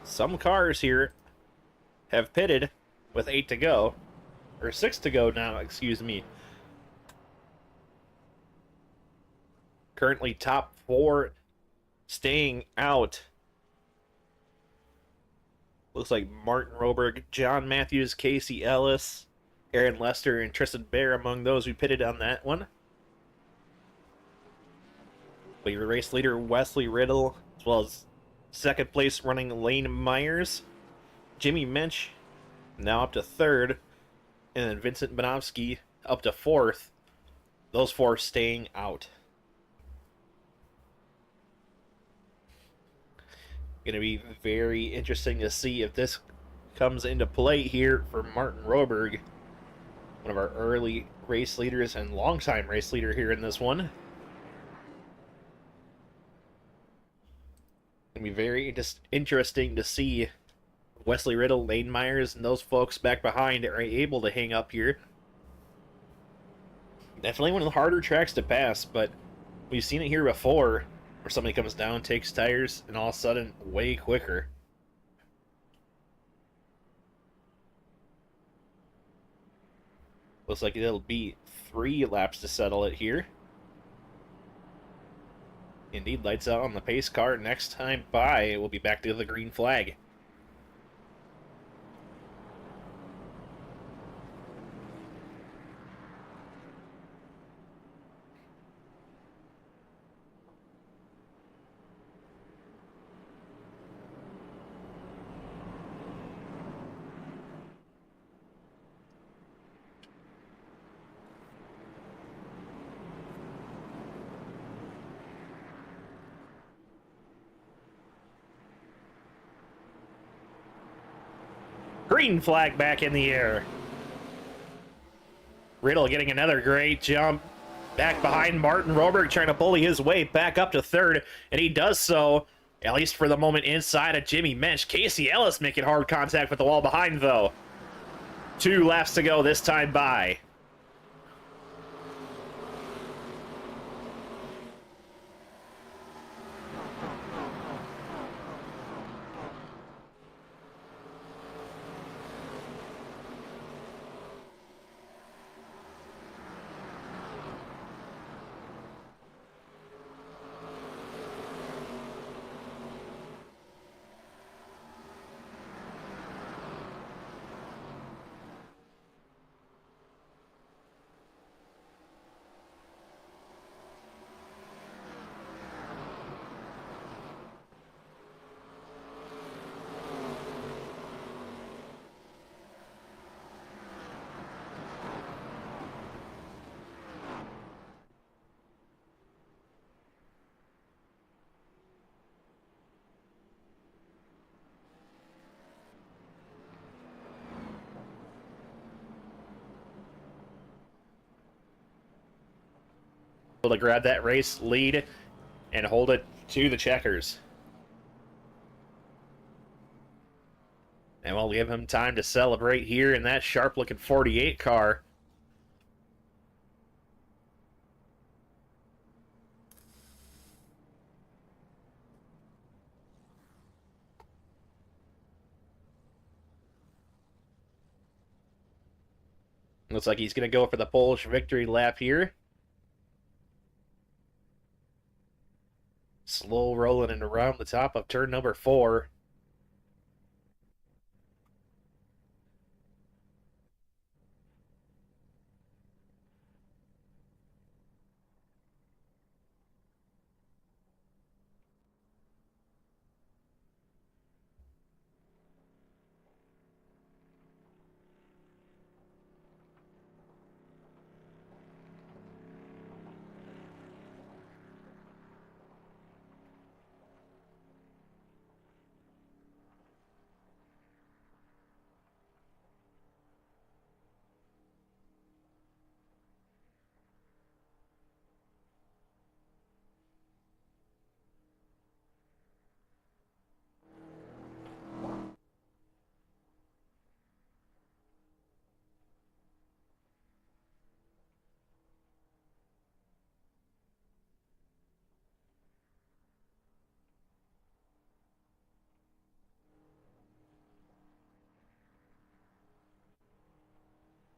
some cars here have pitted with 8 to go. Or 6 to go now, excuse me. currently top 4 staying out. Looks like Martin Roberg, John Matthews, Casey Ellis, Aaron Lester, and Tristan Bear among those who pitted on that one. We race leader Wesley Riddle, as well as second place running Lane Myers. Jimmy Mensch now up to 3rd, and then Vincent Bonovsky up to 4th. Those 4 staying out. Going to be very interesting to see if this comes into play here for Martin Roberg, one of our early race leaders and longtime race leader here in this one. Going to be very interesting to see Wesley Riddle, Lane Myers, and those folks back behind are able to hang up here. Definitely one of the harder tracks to pass, but we've seen it here before, where somebody comes down, takes tires, and all of a sudden, way quicker. Looks like it'll be 3 laps to settle it here. Indeed, lights out on the pace car. Next time by, we'll be back to the green flag. Green flag back in the air. Riddle getting another great jump back behind Martin Roberg, trying to bully his way back up to 3rd, and he does so, at least for the moment, inside of Jimmy Mensch. Casey Ellis making hard contact with the wall behind, though. 2 laps to go this time by. Able to grab that race lead and hold it to the checkers. And we'll give him time to celebrate here in that sharp-looking 48 car. Looks like he's going to go for the Polish victory lap here. Slow rolling and around the top of turn number 4.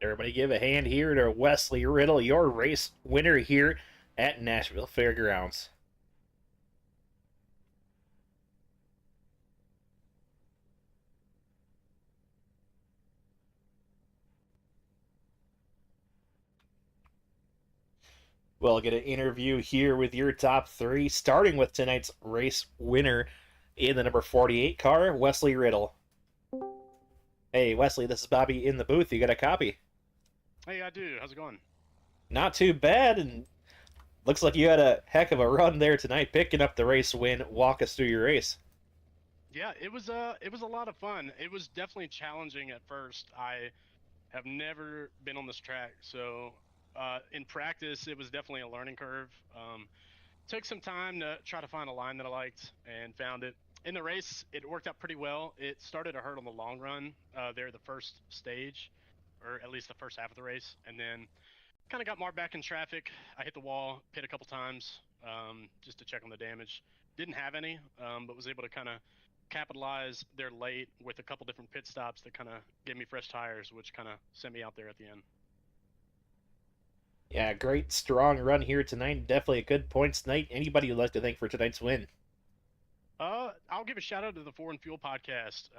Everybody give a hand here to Wesley Riddle, your race winner here at Nashville Fairgrounds. We'll get an interview here with your top three, starting with tonight's race winner in the number 48 car, Wesley Riddle. Hey, Wesley, this is Bobby in the booth. You got a copy? Hey, I do. How's it going? Not too bad, and looks like you had a heck of a run there tonight, picking up the race win. Walk us through your race. Yeah, it was a lot of fun. It was definitely challenging at first. I have never been on this track, so in practice it was definitely a learning curve. Took some time to try to find a line that I liked and found it. In the race, it worked out pretty well. It started to hurt on the long run there, the first stage, or at least the first half of the race, and then kind of got more back in traffic. I hit the wall, pit a couple times just to check on the damage. Didn't have any, but was able to kind of capitalize there late with a couple different pit stops that kind of gave me fresh tires, which kind of sent me out there at the end. Yeah, great strong run here tonight. Definitely a good points night. Anybody you'd like to thank for tonight's win? I'll give a shout out to the Four and Fuel podcast.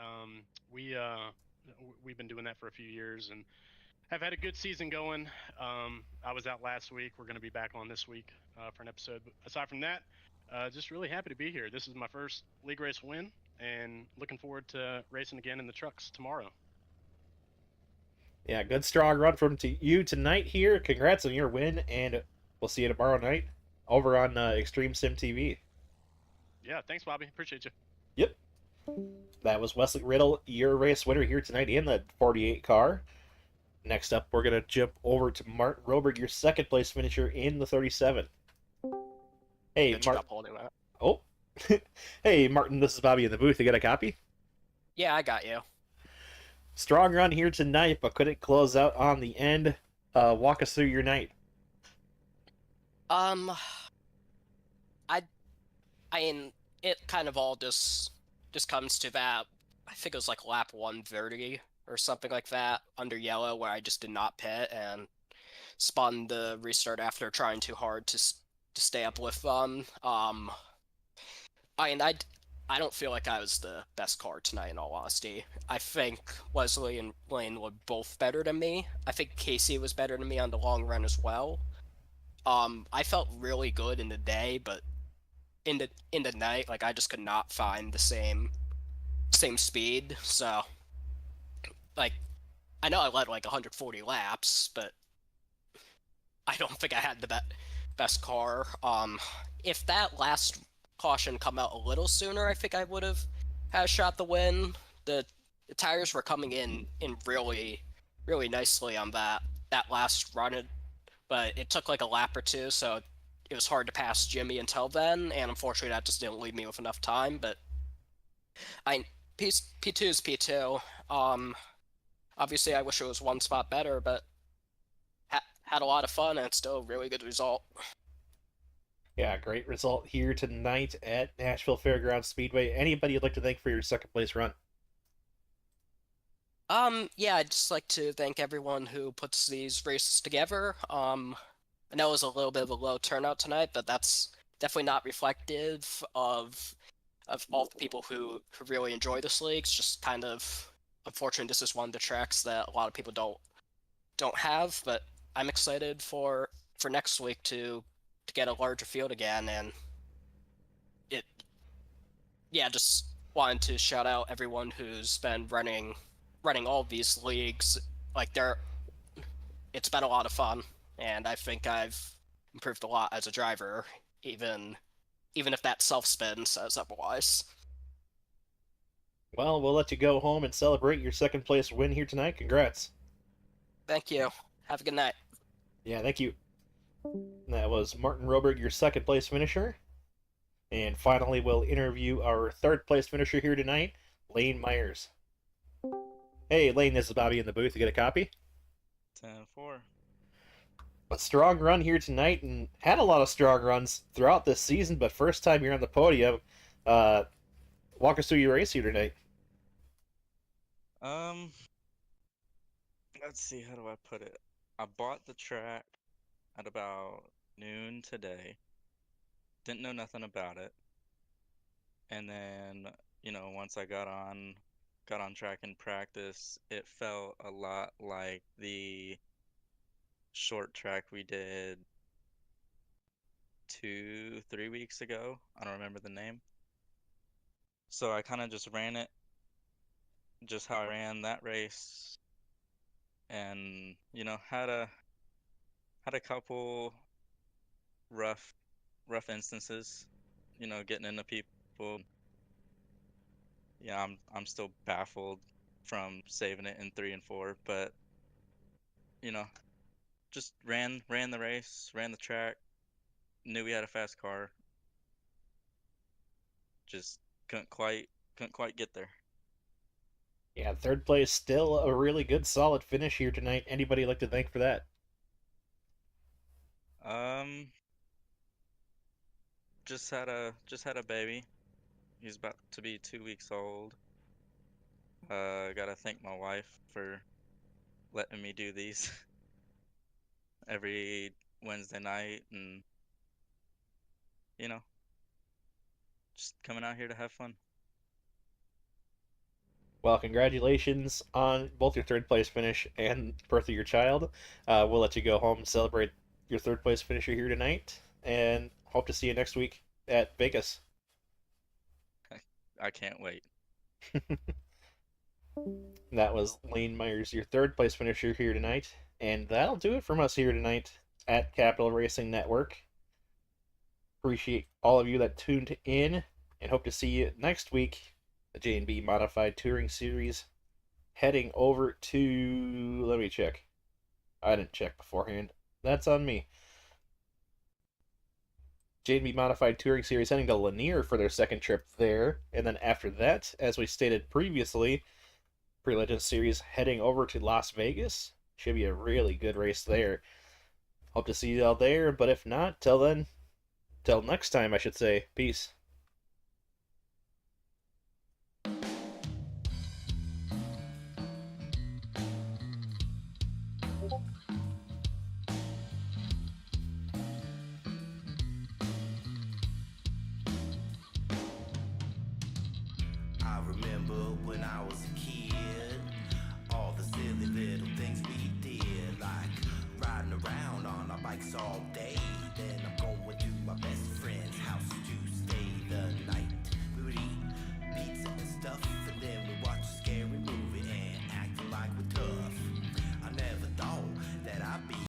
We've been doing that for a few years and have had a good season going. I was out last week. We're going to be back on this week for an episode. But aside from that, just really happy to be here. This is my first league race win, and looking forward to racing again in the trucks tomorrow. Yeah, good strong run from you tonight here. Congrats on your win, and we'll see you tomorrow night over on Extreme Sim TV. Yeah, thanks, Bobby. Appreciate you. Yep, that was Wesley Riddle, your race winner here tonight in the 48 car. Next up, we're going to jump over to Martin Roberg, your second place finisher in the 37. Hey, Good Martin. job holding that. Oh, hey, Martin, this is Bobby in the booth. You got a copy? Yeah, I got you. Strong run here tonight, but couldn't close out on the end. Walk us through your night. Um, I, I mean, it kind of all just comes to that. I think it was like lap 130 or something like that under yellow, where I just did not pit and spun the restart after trying too hard to stay up with them. I mean, I don't feel like I was the best car tonight, in all honesty. I think Wesley and Lane were both better than me. I think Casey was better than me on the long run as well. I felt really good in the day, but in the night, like I just could not find the same speed. So, like, I know I led like 140 laps, but I don't think I had the best car. If that last caution come out a little sooner, I think I would have had a shot to win. The tires were coming in really nicely on that last run, but it took like a lap or two, so it was hard to pass Jimmy until then, and unfortunately that just didn't leave me with enough time. But I P2 is P2. Obviously I wish it was one spot better, but had a lot of fun and it's still a really good result. Yeah, great result here tonight at Nashville Fairgrounds Speedway. Anybody you'd like to thank for your second place run? Yeah, I'd just like to thank everyone who puts these races together. I know it was a little bit of a low turnout tonight, but that's definitely not reflective of all the people who really enjoy this league. It's just kind of unfortunate this is one of the tracks that a lot of people don't have, but I'm excited for next week to get a larger field again, and it yeah, just wanted to shout out everyone who's been running all of these leagues. Like it's been a lot of fun, and I think I've improved a lot as a driver, even if that self spin says otherwise. Well, we'll let you go home and celebrate your second place win here tonight. Congrats. Thank you. Have a good night. Yeah, thank you. That was Martin Roberg, your second place finisher. And finally, we'll interview our third place finisher here tonight, Lane Myers. Hey, Lane, this is Bobby in the booth. You get a copy? 10-4. A strong run here tonight, and had a lot of strong runs throughout this season, but first time you're on the podium. Walk us through your race here tonight. Um, let's see, how do I put it? I bought the track at about noon today. Didn't know nothing about it. And then, once I got on track in practice, it felt a lot like the short track we did 2, 3 weeks ago. I don't remember the name. So I kind of just ran it just how I ran that race, and had a couple rough instances, getting into people. Yeah, I'm still baffled from saving it in 3 and 4, but you know, just ran the race, ran the track, knew we had a fast car, just couldn't quite get there. Yeah, third place, still a really good, solid finish here tonight. Anybody like to thank for that? Um, just had a baby. He's about to be 2 weeks old. Gotta thank my wife for letting me do these every Wednesday night, and you know, just coming out here to have fun. Well, congratulations on both your third place finish and birth of your child. We'll let you go home and celebrate your third place finisher here tonight, and hope to see you next week at Vegas. I can't wait. That was Lane Myers, your third place finisher here tonight, and that'll do it from us here tonight at Capital Racing Network. Appreciate all of you that tuned in, and hope to see you next week. The J&B Modified Touring Series heading over to, let me check. I didn't check beforehand. That's on me. J&B Modified Touring Series heading to Lanier for their second trip there. And then after that, as we stated previously, Pre-Legend Series heading over to Las Vegas. Should be a really good race there. Hope to see you all there, but if not, till then, till next time, I should say. Peace. I remember when I was a kid, all the silly little things we did, like riding around on our bikes all day,